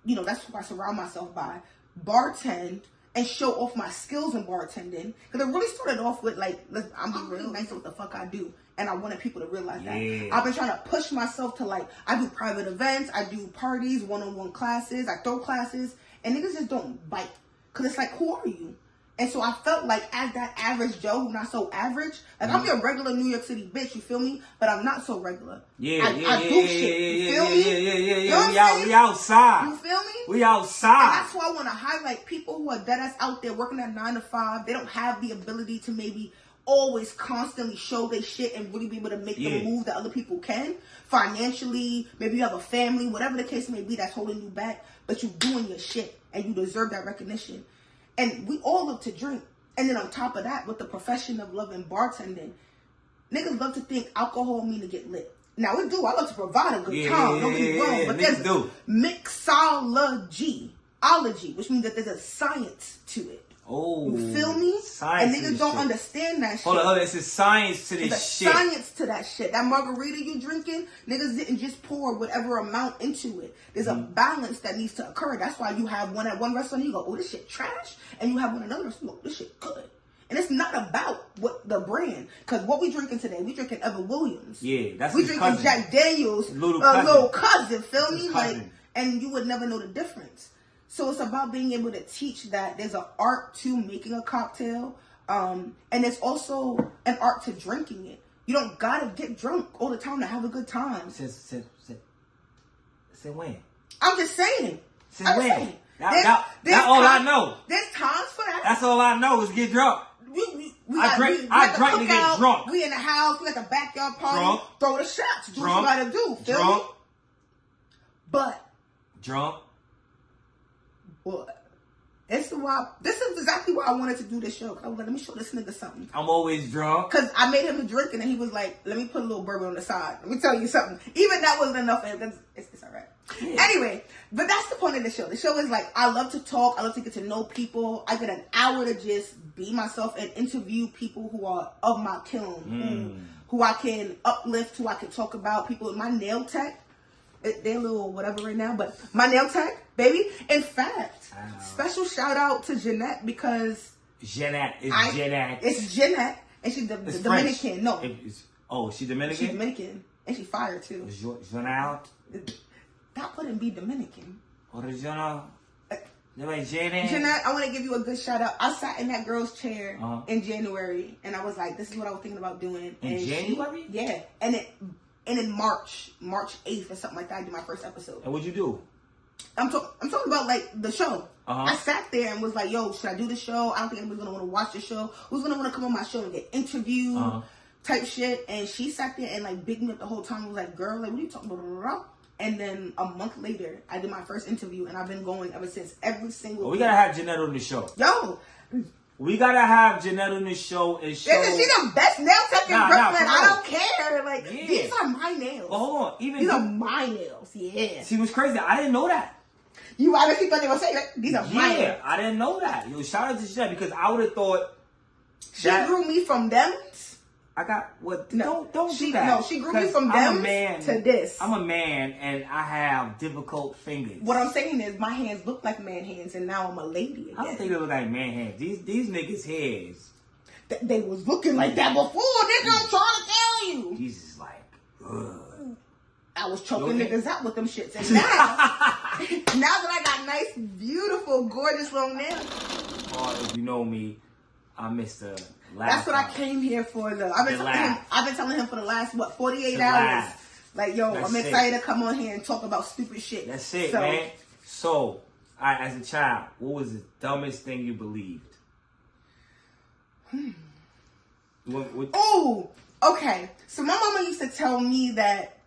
who I surround myself by. Bartend and show off my skills in bartending. Because it really started off with, like, I'm really nice at what the fuck I do. And I wanted people to realize that. I've been trying to push myself to, like, I do private events, I do parties, one-on-one classes, I throw classes, and niggas just don't bite. Because it's like, who are you? And so I felt like, as that average Joe, who's not so average, like, I'm your regular New York City bitch, you feel me? But I'm not so regular. I do shit, you feel me? Yeah. We outside. You feel me? We outside. And that's why I want to highlight people who are deadass out there working at 9 to 5. They don't have the ability to maybe always constantly show their shit and really be able to make the move that other people can. Financially, maybe you have a family, whatever the case may be that's holding you back, but you're doing your shit and you deserve that recognition. And we all love to drink. And then on top of that, with the profession of loving bartending, niggas love to think alcohol mean to get lit. Now we do. I love to provide a good time. Don't get me wrong. But there's mixology, which means that there's a science to it. Oh, you feel me? Science and niggas don't understand that shit. Hold on, it's a science to this shit. There's science to that shit. That margarita you drinking, niggas didn't just pour whatever amount into it. There's a balance that needs to occur. That's why you have one at one restaurant, you go, oh, this shit trash. And you have one at another restaurant, oh, this shit good. And it's not about what the brand. Because what we drinking today, we drinking Evan Williams. Yeah, that's we drinking cousin. Jack Daniels, little cousin, feel me? Like, and you would never know the difference. So it's about being able to teach that there's an art to making a cocktail. And there's also an art to drinking it. You don't gotta get drunk all the time to have a good time. Since when? I'm just saying. Since when? That's all I know. There's times for that. That's all I know is get drunk. I drink to get drunk. We in the house, we at the backyard party, drunk. Throw the shots, do what you gotta do, feel drunk. me? But drunk. What? This is exactly why I wanted to do this show. I was like, let me show this nigga something. I'm always drunk. Because I made him a drink and then he was like, let me put a little bourbon on the side. Let me tell you something. Even that wasn't enough for him. It's all right. Yeah. Anyway, but that's the point of the show. The show is like, I love to talk. I love to get to know people. I get an hour to just be myself and interview people who are of my kiln. Who I can uplift, who I can talk about. People in my nail tech. They're a little whatever right now, but my nail tech, baby. In fact, special shout out to Jeanette because Jeanette. It's Jeanette, and she's Dominican. No, she's Dominican. She's Dominican, and she fired too. Jeanette. That wouldn't be Dominican. Original. Jeanette, I want to give you a good shout out. I sat in that girl's chair in January, and I was like, "This is what I was thinking about doing." In January? Yeah, and in March 8th or something like that, I did my first episode. And what'd you do? I'm talking about like the show. I sat there and was like, yo, should I do the show? I don't think anybody's gonna want to watch the show. Who's gonna want to come on my show and get interviewed type shit? And she sat there and like bigged me up the whole time. I was like, girl, like, what are you talking about? And then a month later, I did my first interview and I've been going ever since. Every single we gotta have Jeanette on the show. Yo. We gotta have Jeanette on the show and show. Isn't she the best nail tech in Brooklyn? I don't care. Like, these are my nails. But hold on. These are my nails. Yeah. See what's crazy? I didn't know that. You obviously thought they were saying that. These are my nails. Yeah, I didn't know that. Yo, shout out to Jeanette because I would have thought she grew me from them. I got what? No, don't do that. No, she grew me from them to this. I'm a man and I have difficult fingers. What I'm saying is my hands look like man hands and now I'm a lady again. I don't think they look like man hands. These niggas' hands. They was looking like that before, nigga. I'm trying to tell you. Jesus, like, ugh. I was choking niggas out with them shits. And now, now that I got nice, beautiful, gorgeous long nails. Oh, if you know me, I missed the last. That's what I came here for. I've been telling him for the last 48 hours. Like, yo, I'm excited to come on here and talk about stupid shit. That's it, man. So, as a child, what was the dumbest thing you believed? Oh, okay. So my mama used to tell me that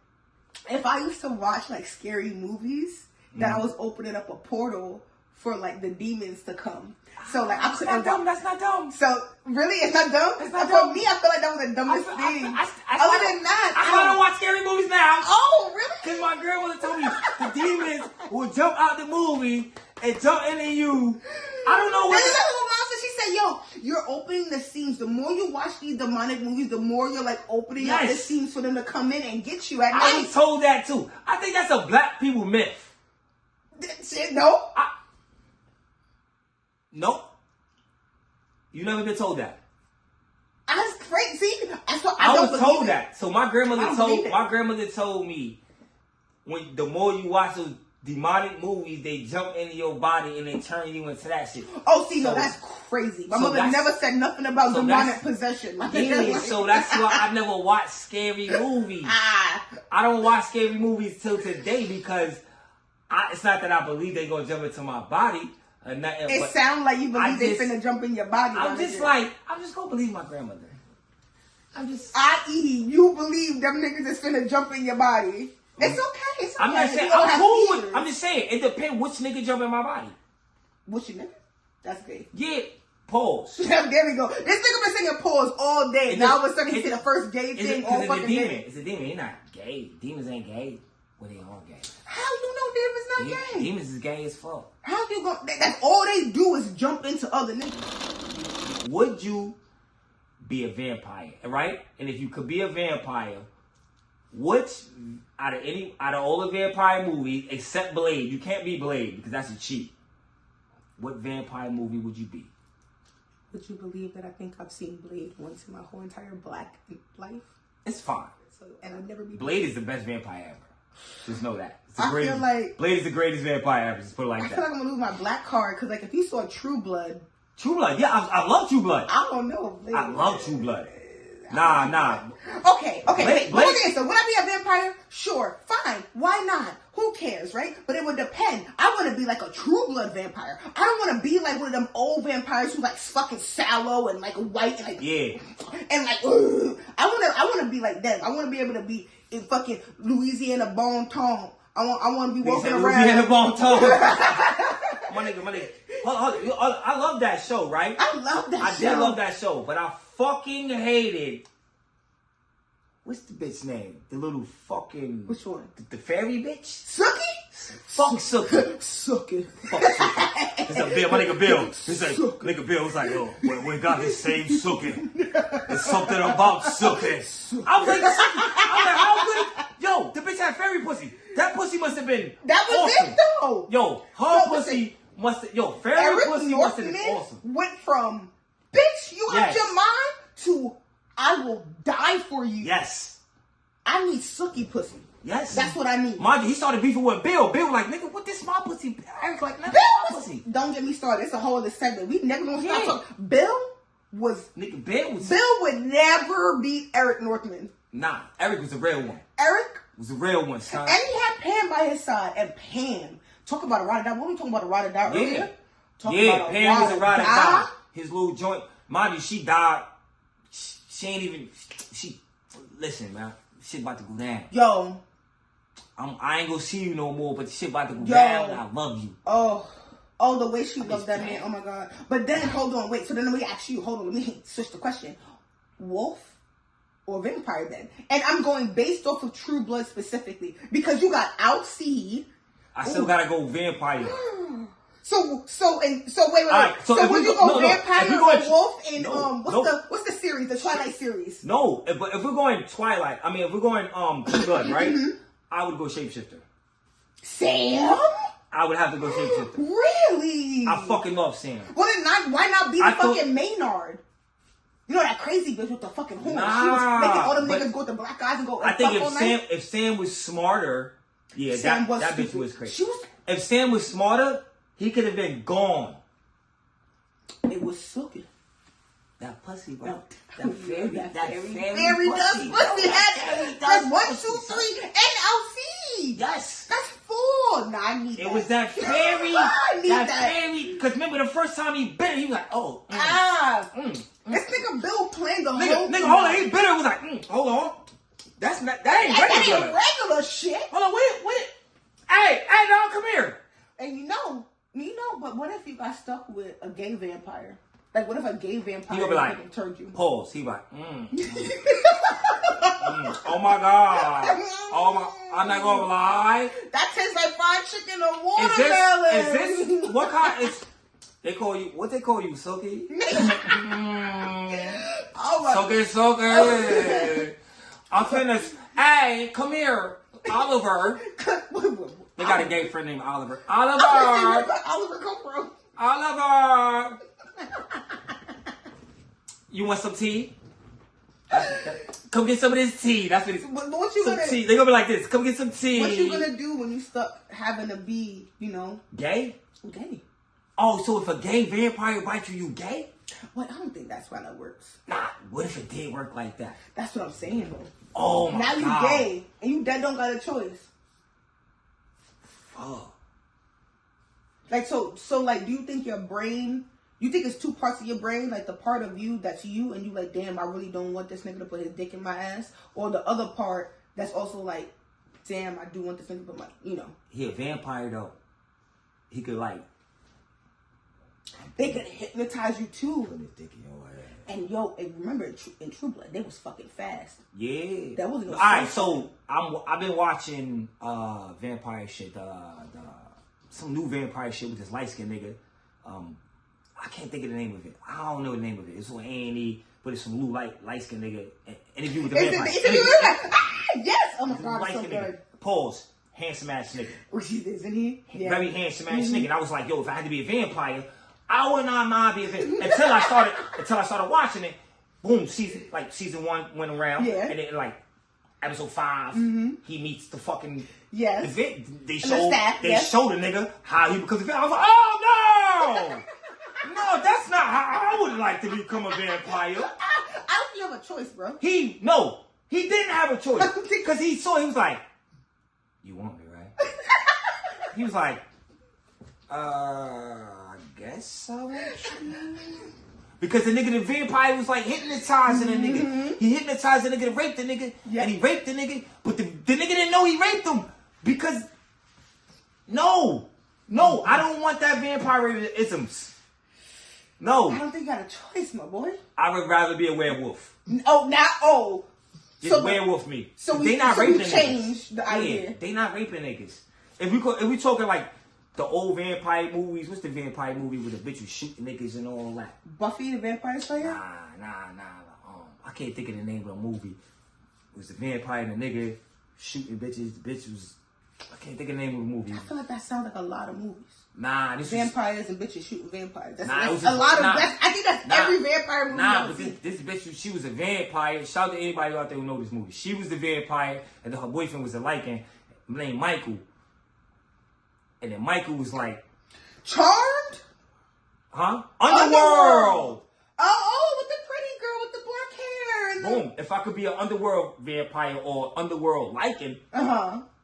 if I used to watch like scary movies, that I was opening up a portal for like the demons to come. So like That's not dumb. So really, it's not dumb. It's not dumb. For me, I feel like that was the dumbest thing. I Other than that, I don't watch scary movies now. Oh, really? Because my grandmother told me the demons will jump out the movie and jump into you. I don't know what. She said, "Yo, you're opening the scenes. The more you watch these demonic movies, the more you're like opening up the scenes for them to come in and get you at night." I was told that too. I think that's a black people myth. No. Nope. You never been told that. That's crazy. That's what I was told that. So my grandmother told me when the more you watch those demonic movies, they jump into your body and they turn you into that shit. Oh, see, no, that's crazy. My mother never said nothing about demonic possession. Yeah, so that's why I never watched scary movies. I don't watch scary movies till today because it's not that I believe they gonna jump into my body. It sounds like you believe they finna jump in your body. I'm just gonna believe my grandmother. I.e., you believe them niggas is finna jump in your body. It's okay. I'm not saying I'm cool with. I'm just saying it depends which nigga jump in my body. Which nigga? That's gay. Yeah. Pause. There we go. This nigga been singing pause all day. Now all of a sudden he said the first gay thing all fucking day. It's a demon. He's not gay. Demons ain't gay. Well, they all gay. How you know demons not gay? Demons is gay as fuck. How you go? That's all they do is jump into other niggas. Would you be a vampire, right? And if you could be a vampire, which out of all the vampire movies except Blade, you can't be Blade because that's a cheat. What vampire movie would you be? Would you believe that I think I've seen Blade once in my whole entire black life? It's fine. And I'll never be Blade is the best vampire ever. Just know that. feel like Blade is the greatest vampire ever. Just put it like that. I feel like I'm gonna lose my black card because, like, if you saw True Blood, yeah, I love True Blood. I don't know. I love True Blood. Nah. Okay. Blade. So would I be a vampire? Sure, fine. Why not? Who cares, right? But it would depend. I want to be like a True Blood vampire. I don't want to be like one of them old vampires who's like fucking sallow and like white and like and like I want to be like them. I want to be able to be in fucking Louisiana Bon Ton. I want to be walking around. Louisiana Bon Ton. My nigga. I love that show, right? I love that show. I did love that show, but I fucking hated. What's the bitch name? The little fucking. Which one? The fairy bitch? Sookie? Fuck Sookie. Sookie. Fuck Sookie. It's a Bill. My nigga Bill. It's like, nigga Bill was like, yo, we got the same Sookie. There's something about Sookie. I was like, how good? Yo, the bitch had fairy pussy. That pussy must have been That was awesome. it, though. Yo, her pussy must have. Yo, fairy pussy must have been awesome. Went from, bitch, you out your mind, to, I will die for you. Yes. I need Sookie pussy. Yes. That's what I need. Mind you, he started beefing with Bill. Bill was like, nigga, what this my pussy? Eric's like, nah, my pussy. Don't get me started. It's a whole other segment. We never gonna stop talking. Bill would never beat Eric Northman. Nah, Eric was a real one. Eric was a real one, son. And he had Pam by his side. And Pam, talk about a ride or die. What were we talking about, a ride or die earlier? Pam was a ride or die. His little joint. Mind you, she died. She ain't even. Listen, man. Shit about to go down. Yo. I ain't gonna see you no more, but the shit about to go down. I love you. Oh, the way she loved that man. Oh my God. But then, hold on, wait. So then let me ask you. Hold on, let me switch the question. Wolf or vampire then? And I'm going based off of True Blood specifically because you got Outseed. I still gotta go vampire. So wait. Right, so would you go vampire or wolf in what's the series, the Twilight series? No, if we're going Twilight, I mean if we're going True Blood, right? I would go shapeshifter. Sam? I would have to go shapeshifter. Really? I fucking love Sam. Well then why not be the fucking Maynard? You know that crazy bitch with the fucking horn. She was making all them niggas go with the black eyes and go. I think if Sam was smarter, that bitch was crazy. If Sam was smarter, he could have been gone. It was Sookie. That pussy, bro. That fairy does pussy. Pussy had 1, 2, 3, and Outseed. Yes. That's 4. Nah, I need that. It was that fairy. I need that. Fairy. Because remember the first time he bit it, he was like, This nigga Bill playing the whole nigga, hold on. He bit it. Was like, hold on. That ain't regular. That ain't regular shit. Hold on, wait. Hey, dog, come here. And you know, but what if you got stuck with a gay vampire? Like, what if a gay vampire he gonna be like, turned you? Pause. He like, Oh my god. Oh my, I'm not gonna lie. That tastes like fried chicken or Is this what kind? They call you, what they call you, Silky? Oh my Silky. I'm finna, hey, come here, Oliver. They got a gay friend named Oliver. Oliver, come from? Oliver. You want some tea? Come get some of this tea. That's what it's. What you gonna? Tea. They gonna be like this. Come get some tea. What you gonna do when you stop having to be, gay? Gay. Oh, so if a gay vampire bites you, you gay? Well, I don't think that's why that works. Nah. What if it did work like that? That's what I'm saying, though. Oh my god. Now you gay and you don't got a choice. Fuck. Like so like, do you think your brain? You think it's two parts of your brain, like the part of you that's you, and you like, damn, I really don't want this nigga to put his dick in my ass, or the other part that's also like, damn, I do want this nigga to put my, He a vampire though. He could like. They could hypnotize you too. Put his dick in your ass. And remember in True Blood, they was fucking fast. Yeah. That wasn't. All right, so I've been watching vampire shit. Some new vampire shit with this light skinned nigga. I can't think of the name of it. I don't know the name of it. It's on A&E, but it's some new light skinned nigga. Interview with the vampire. Yes. Oh my god, it's so good. Pause. Handsome ass nigga. Isn't he? Yeah. Very handsome ass nigga. And I was like, yo, if I had to be a vampire, I would not mind being a vampire. Until I started watching it. Boom, season 1 went around. Yeah. And then like episode 5, he meets the fucking event. They showed the nigga how he becomes a vampire. I was like, oh no! No, that's not how I would like to become a vampire. I don't think you have a choice, bro. He didn't have a choice. Because he was like, you want me, right? He was like, I guess I want you. Because the vampire was like hypnotizing the nigga. He hypnotized the nigga to rape the nigga. Yeah. And he raped the nigga. But the nigga didn't know he raped him. Because, no, I don't want that vampire-isms. No. I don't think you got a choice, my boy. I would rather be a werewolf. So werewolf me. So they not raping niggas. Change the idea. Yeah, they not raping niggas. If we talking like the old vampire movies, what's the vampire movie where the bitch was shooting niggas and all that? Buffy the Vampire Slayer? Nah. I can't think of the name of the movie. It was the vampire and the nigga shooting bitches. The bitch was. I can't think of the name of the movie. I feel like that sounds like a lot of movies. Nah, this vampires and bitches shooting vampires. That's a lot of. I think that's every vampire movie. Nah, but this bitch, she was a vampire. Shout out to anybody out there who know this movie. She was the vampire, and then her boyfriend was a lycan named Michael. And then Michael was like, Charmed? Huh? Underworld. Oh, with the pretty girl with the black hair. And boom. If I could be an underworld vampire or underworld lycan.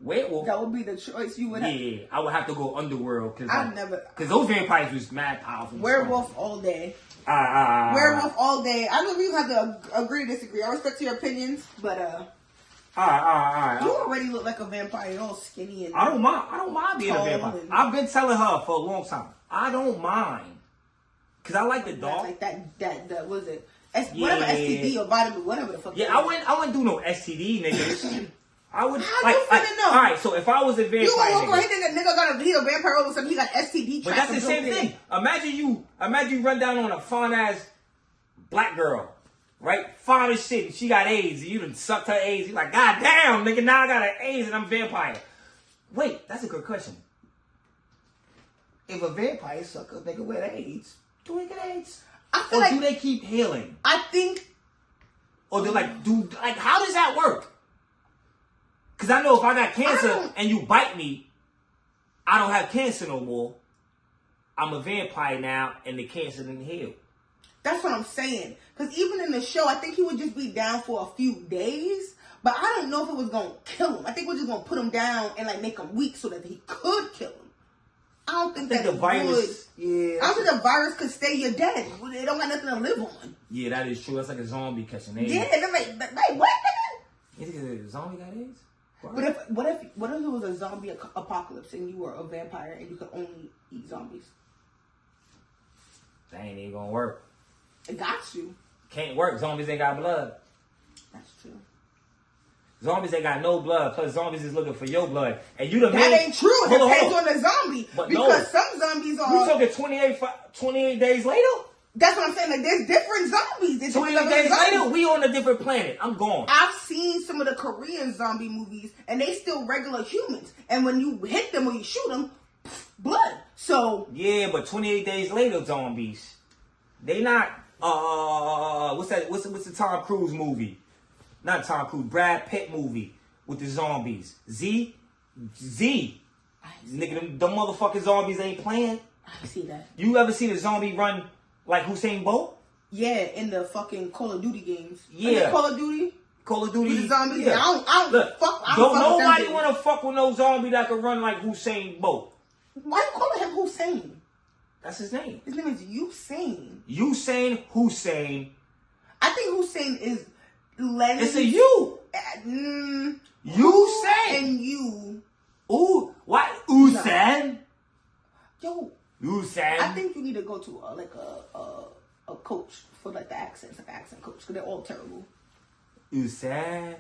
Werewolf. That would be the choice you would have. Yeah, I would have to go underworld because those vampires was mad powerful. Werewolf all day. Werewolf all day. I know we have to agree to disagree. I respect your opinions, but all right. You already look like a vampire, all skinny and I don't mind being a vampire. I've been telling her for a long time. I don't mind because I like the dog. Like that was it? Whatever STD or vitamin, whatever the fuck. Yeah, I wouldn't do no STD, nigga. I would How you finna know? All right, so if I was a vampire, you gonna walk around and nigga got a vampire all of a sudden he got STD. But that's the same thing. Imagine you run down on a fine ass black girl, right? Fine as shit. She got AIDS. And you done sucked her AIDS. You like, God damn, nigga, now I got an AIDS and I'm a vampire. Wait, that's a good question. If a vampire suck a nigga with AIDS, do they get AIDS? Or do they keep healing? I think. Or they're like, how does that work? Because I know if I got cancer and you bite me, I don't have cancer no more. I'm a vampire now and the cancer didn't heal. That's what I'm saying. Because even in the show, I think he would just be down for a few days. But I don't know if it was going to kill him. I think we're just going to put him down and like make him weak so that he could kill him. I don't think that the virus. Yeah. I don't think the virus could stay you dead. They don't got nothing to live on. Yeah, that is true. That's like a zombie catching AIDS. Yeah, they're like what? You think a zombie got AIDS? What if it was a zombie apocalypse and you were a vampire and you could only eat zombies? That ain't even gonna work. It got you. Can't work. Zombies ain't got blood. That's true. Zombies ain't got no blood. Plus, zombies is looking for your blood. And you the That ain't true. It depends on the zombie. But because some zombies are... You talking 28 days later? That's what I'm saying. Like, there's different zombies. There's 28 days later, we on a different planet. I'm gone. I've seen some of the Korean zombie movies, and they still regular humans. And when you hit them or you shoot them, blood. So... Yeah, but 28 days later, zombies. They not... What's that? What's the Tom Cruise movie? Not Tom Cruise. Brad Pitt movie with the zombies. Z. Nigga, them motherfucking zombies ain't playing. I see that. You ever seen a zombie run like Usain Bolt? Yeah, in the fucking Call of Duty games. Yeah. Call of Duty? Call of Duty. With the zombies? Yeah. I don't Look, fuck. don't nobody want to fuck with no zombie that can run like Usain Bolt. Why you calling him Hussein? That's his name. His name is Usain. Usain Hussein. I think Hussein is Lenny. It's a U. Usain. And you. Ooh, what? Usain? No. Yo. Usain. I think you need to go to a coach for like the accents, like an accent coach, because they're all terrible. Usain.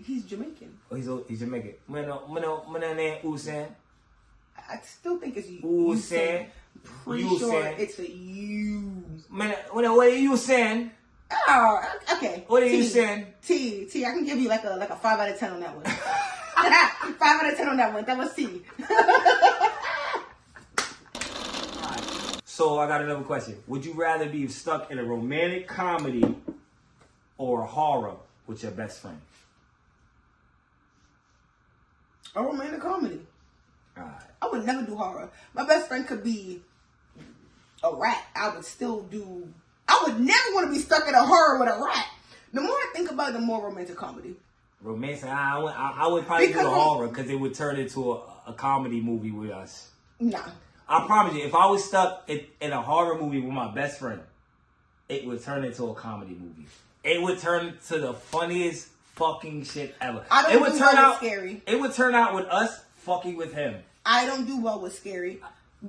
He's Jamaican. Oh, he's Jamaican. My name Usain. I still think it's you. Usain. Pretty sure it's a U. What are you saying? Oh, okay. What are you saying? T. I can give you like a 5 out of 10 on that one. 5 out of 10 on that one. That was C. So I got another question. Would you rather be stuck in a romantic comedy or a horror with your best friend? A romantic comedy. Alright. I would never do horror. My best friend could be a rat. I would still do... I would never want to be stuck in a horror with a rat. The more I think about it, the more romantic comedy. Romantic? I would probably do a horror because it would turn into a comedy movie with us. Nah. I promise you, if I was stuck in a horror movie with my best friend, it would turn into a comedy movie. It would turn to the funniest fucking shit ever. I don't do well with scary. It would turn out with us fucking with him. I don't do well with scary.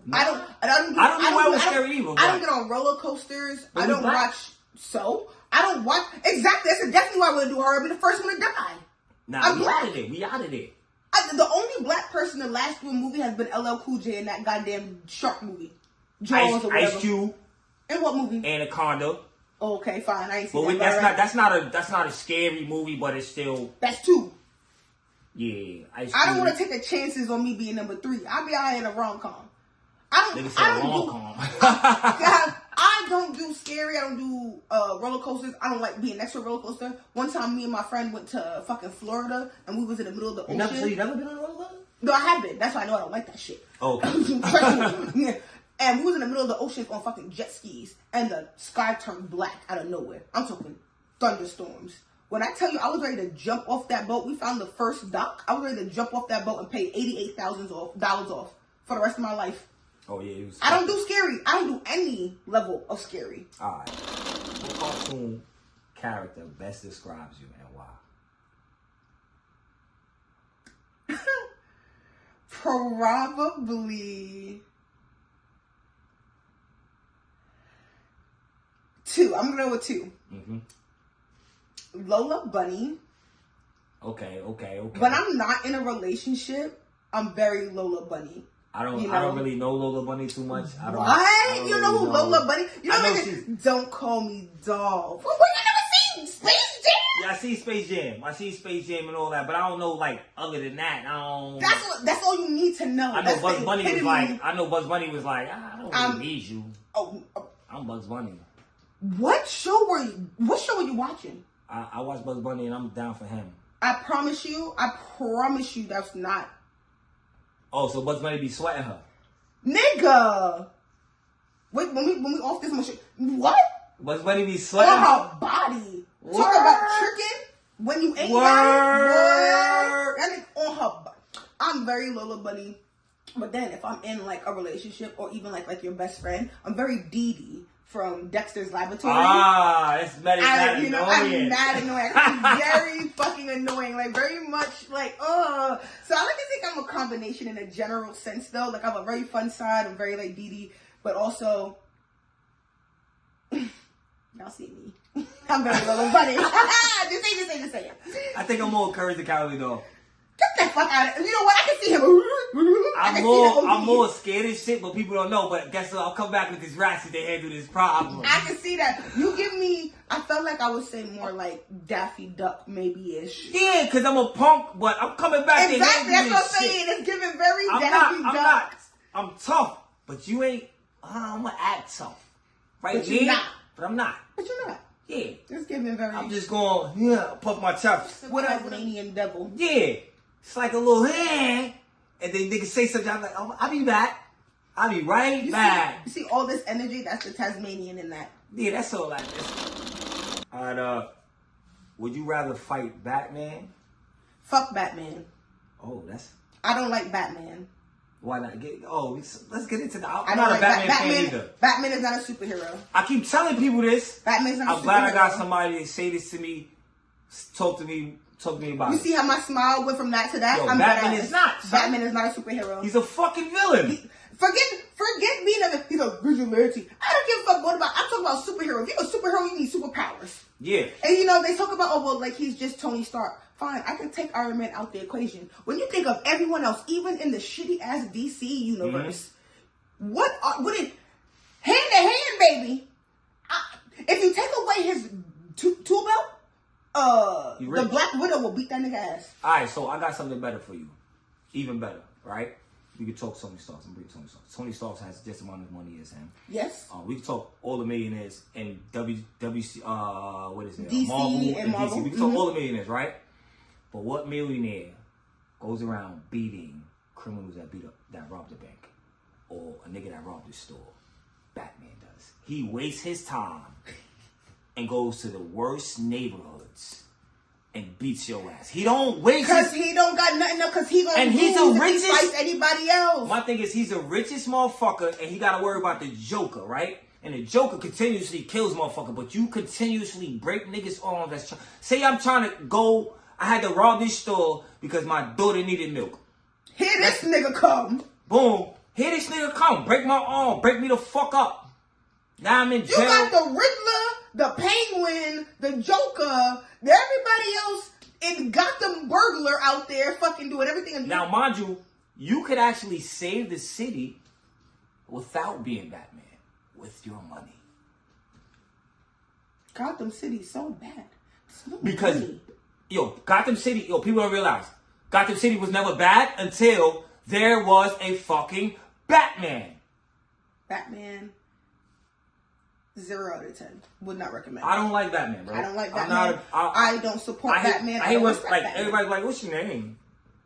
No. I don't do well with scary either. I don't get on roller coasters. I don't watch. So I don't watch. Exactly. That's definitely why I wouldn't do horror. I'd be the first one to die. Nah, we out of it. We out of it. The only black person to last through a movie has been LL Cool J in that goddamn shark movie. Jaws or whatever. Ice Cube. In what movie? Anaconda. Okay, fine. I ain't seen that. That's not a scary movie, but it's still. That's 2. Yeah, I don't want to take the chances on me being number 3. I'll be out in a rom-com. I don't do scary. I don't do roller coasters. I don't like being next to a roller coaster. One time, me and my friend went to fucking Florida, and we was in the middle of the ocean. So you never been on a roller coaster? No, I have been. That's why I know I don't like that shit. Okay. And we was in the middle of the ocean on fucking jet skis, and the sky turned black out of nowhere. I'm talking thunderstorms. When I tell you I was ready to jump off that boat, we found the first dock. I was ready to jump off that boat and pay $88,000 off for the rest of my life. Oh, yeah. I don't do scary. I don't do any level of scary. All right. What cartoon character best describes you and why? Probably 2. I'm going to go with 2. Mm-hmm. Lola Bunny. Okay. When I'm not in a relationship, I'm very Lola Bunny. I don't really know Lola Bunny too much. What? You know who Lola Bunny? You know Don't Call Me Doll. What, you never seen Space Jam? Yeah, I see Space Jam. And all that, but I don't know like other than that. I don't. That's all you need to know. I know Bugs Bunny was like. I don't really need you. I'm Bugs Bunny. What show were you watching? I watch Bugs Bunny and I'm down for him. I promise you that's not. Oh, so Bugs Bunny be sweating her? Nigga! Wait, when we off this much, what? Bugs Bunny be sweating on her body. Word. Talk about tricking when you ain't got it. That nigga on her body. I'm very Lola Bunny. But then if I'm in like a relationship or even like your best friend, I'm very Dee Dee from Dexter's Laboratory. That's mad annoying. I'm mad annoying. I'm very fucking annoying. Like very much like, So I like to think I'm a combination in a general sense though. Like I have a very fun side. I'm very like Dee Dee, but also y'all see me. I'm very little funny. Just say it. I think I'm more Courage the Cowardly Dog. Get the fuck out of it. You know what? I can see him. I'm more scared as shit, but people don't know. But guess what? I'll come back with this ratchet to handle this problem. I can see that. You give me, I felt like I would say more like Daffy Duck, maybe-ish. Yeah, because I'm a punk, but I'm coming back exactly, to handle that's what I'm this saying. shit. It's giving very Daffy Duck. I'm tough, but you ain't. I'm going to act tough. Right But you're not. But I'm not. But you're not. Yeah. It's giving very... I'm just going, puff my chest. What a Tasmanian devil. Yeah. It's like a little hand, and then niggas say something. I'm like, oh, I'll be back. I'll be right back. You see all this energy? That's the Tasmanian in that. Yeah, that's all like this. All right, would you rather fight Batman? Fuck Batman. Oh, that's... I don't like Batman. Why not? Let's get into the... I'm not a Batman fan either. Batman is not a superhero. I keep telling people this. Batman's not a superhero. I'm glad I got somebody to say this to me. Talk to me about it. You see how my smile went from that to that? Yo, Batman is not. Son. Batman is not a superhero. He's a fucking villain. Forget being he's a vigilante. I don't give a fuck what about. I'm talking about superhero. If you're a superhero, you need superpowers. Yeah. And they talk about, like he's just Tony Stark. Fine, I can take Iron Man out the equation. When you think of everyone else, even in the shitty ass DC universe, what in hand to hand, baby? If you take away his tool belt, the Black Widow will beat that nigga ass. Alright, so I got something better for you. Even better, right? We could talk Tony Stark and bring Tony Stark. Tony Stark has just as much money as him. Yes. We could talk all the millionaires in WC, what is it? DC Marvel and Marvel. DC. We could talk all the millionaires, right? But what millionaire goes around beating criminals that robbed the bank? Or a nigga that robbed the store? Batman does. He wastes his time and goes to the worst neighborhoods and beats your ass. He don't waste because he don't got nothing else. Because he gonna and he's the richest. He fights anybody else. My thing is he's the richest motherfucker, and he got to worry about the Joker, right? And the Joker continuously kills motherfucker, but you continuously break niggas' arms. Say I'm trying to go. I had to rob this store because my daughter needed milk. Here this nigga come. Boom. Here this nigga come. Break my arm. Break me the fuck up. Now I'm in jail. You got the Riddler, the Penguin, the Joker, everybody else in Gotham burglar out there fucking doing everything. Now, mind you, you could actually save the city without being Batman with your money. Gotham City's so bad. Because... Gotham City, people don't realize. Gotham City was never bad until there was a fucking Batman. Batman, 0 out of 10. Would not recommend. I don't like Batman, bro. I don't like Batman. I don't support Batman. I hate when, everybody's like, what's your name?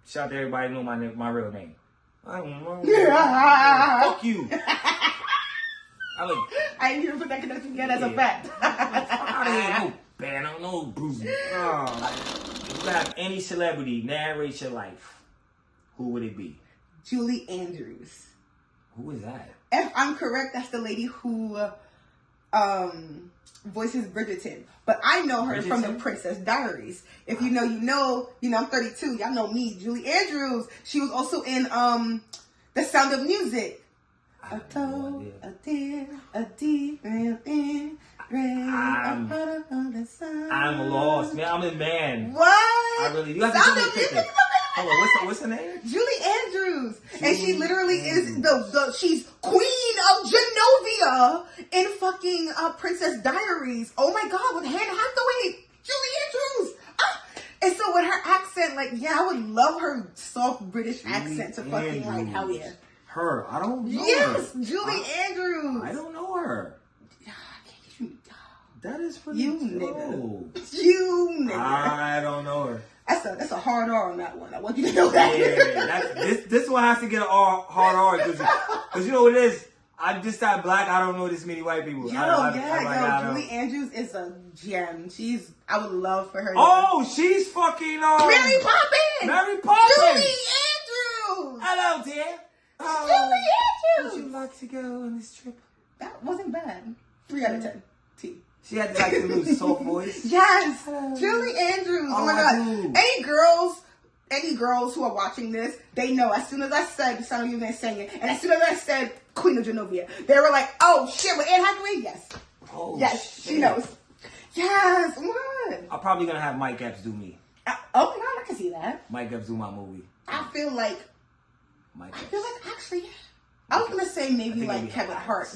Shout out to everybody know my real name. I don't know. Fuck you. I didn't even put that connection together as a fact. Out of here, no band, I don't know, Bruce. If you have any celebrity narrate your life, who would it be? Julie Andrews. Who is that? If I'm correct, that's the lady who voices Bridgerton. But I know her from the Princess Diaries. If you know, you know. I'm 32. Y'all know me, Julie Andrews. She was also in The Sound of Music. I'm lost, man. I'm a man. What? I really. You have to give me a picture. Hold on, what's her name? Julie Andrews. And she literally is she's Queen of Genovia in fucking Princess Diaries. Oh my God, with Anne Hathaway. Julie Andrews. And so with her accent, I would love her soft British accent to fucking hell yeah. Her, I don't know her. Yes, Julie Andrews. I don't know her. That is for you, nigga. You, nigga. I don't know her. That's a hard R on that one. I want you to know that. Yeah, this one has to get a hard R because you know what it is. I'm just that black. I don't know this many white people. Julie Andrews is a gem. I would love for her. She's fucking Mary Poppins. Mary Poppins. Julie Andrews. Hello, dear. Julie Andrews. Would you like to go on this trip? That wasn't bad. 3 out of 10. T. She had like a little soft voice. Yes. Julie Andrews. Oh my God. Any girls who are watching this, they know as soon as I said the Sound of Music sang it, and as soon as I said Queen of Genovia, they were like, oh shit, with Anne Hathaway? Yes. Oh, yes, shit. she knows. Yes, what? I'm probably gonna have Mike Epps do me. Oh my God, I can see that. Mike Epps do my movie. I feel like actually, I was gonna say maybe like Kevin Hart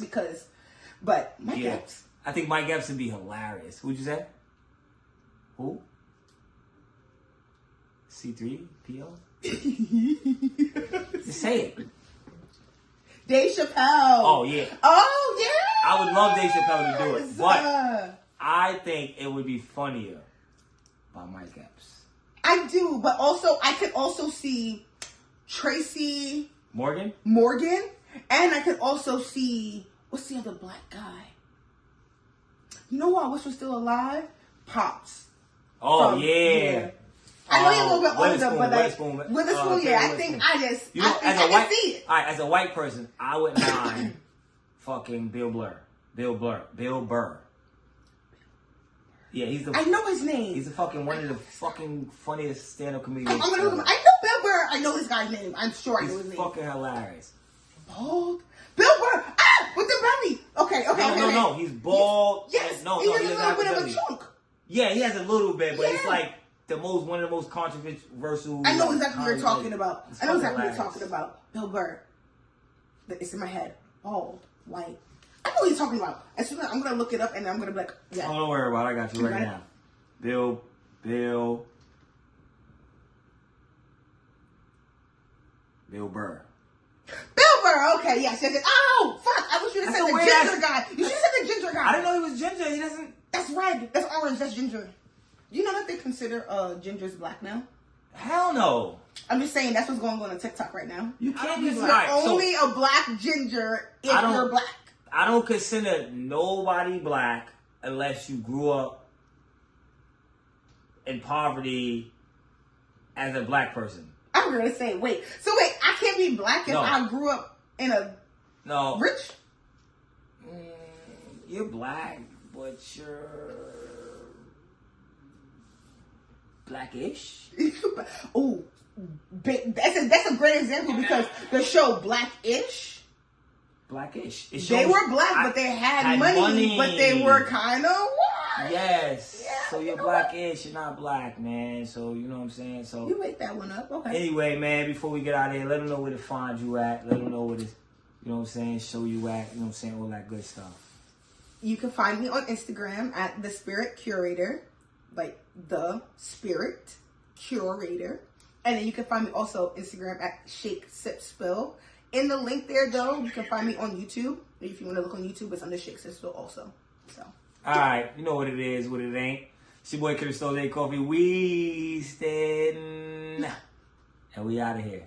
but Mike Epps. I think Mike Epps would be hilarious. Who'd you say? Who? C3PO? Just say it. Dave Chappelle. Oh yeah. Oh yeah. I would love Dave Chappelle to do it, but I think it would be funnier by Mike Epps. I do, but also I could also see Tracy Morgan, and I could also see what's the other black guy? You know who I wish was still alive? Pops. Oh yeah. I know you're a little bit older, but Witherspoon, yeah. I think I just you know, I can see it. All right, as a white person, I wouldn't mind fucking Bill Burr. Yeah, he's the. I know his name. He's the fucking one of the fucking funniest stand-up comedians. I know Bill Burr. I know this guy's name. I'm sure I know his name. He's fucking hilarious. Bald. Bill Burr. With the belly. Okay. No. He's bald. Yes. No, he he has doesn't a have little a bit of belly. a chunk. Yeah, he has a little bit, but it's like one of the most controversial. I know exactly what you're talking about. It's I know exactly what hilarious. you're talking about. Bill Burr. It's in my head. Bald, white. I know what you're talking about. As soon as I'm gonna look it up and I'm gonna be like, yeah. Oh, don't worry about it. I got you right now. Bill Burr. Bill Burr. Okay, yes. Oh, fuck! I wish you had said the ginger guy. You should have said the ginger guy. I didn't know he was ginger. He doesn't. That's red. That's orange. That's ginger. Do you know that they consider gingers black now? Hell no. I'm just saying that's what's going on TikTok right now. You can't be You're black. only a black ginger if you're black. I don't consider nobody black unless you grew up in poverty as a black person. I'm gonna say, wait, I can't be black if I grew up in a rich. You're black, but you're blackish. Oh, that's a great example because the show Blackish. They were black, but they had money, but they were kind of white. Yes. Yeah, so you're blackish, you're not black, man. So you know what I'm saying? So you make that one up, okay. Anyway, man, before we get out of here, let them know where to find you at. Let them know where to, you know what I'm saying, show you at, you know what I'm saying, all that good stuff. You can find me on Instagram at The Spirit Curator, like The Spirit Curator. And then you can find me also Instagram at Shake Sip Spill. In the link there, though, you can find me on YouTube. If you want to look on YouTube, it's under Shake Sip Spill also. So. All right, you know what it is, what it ain't. It's your boy Crystal Coffee. We stand, and we out of here.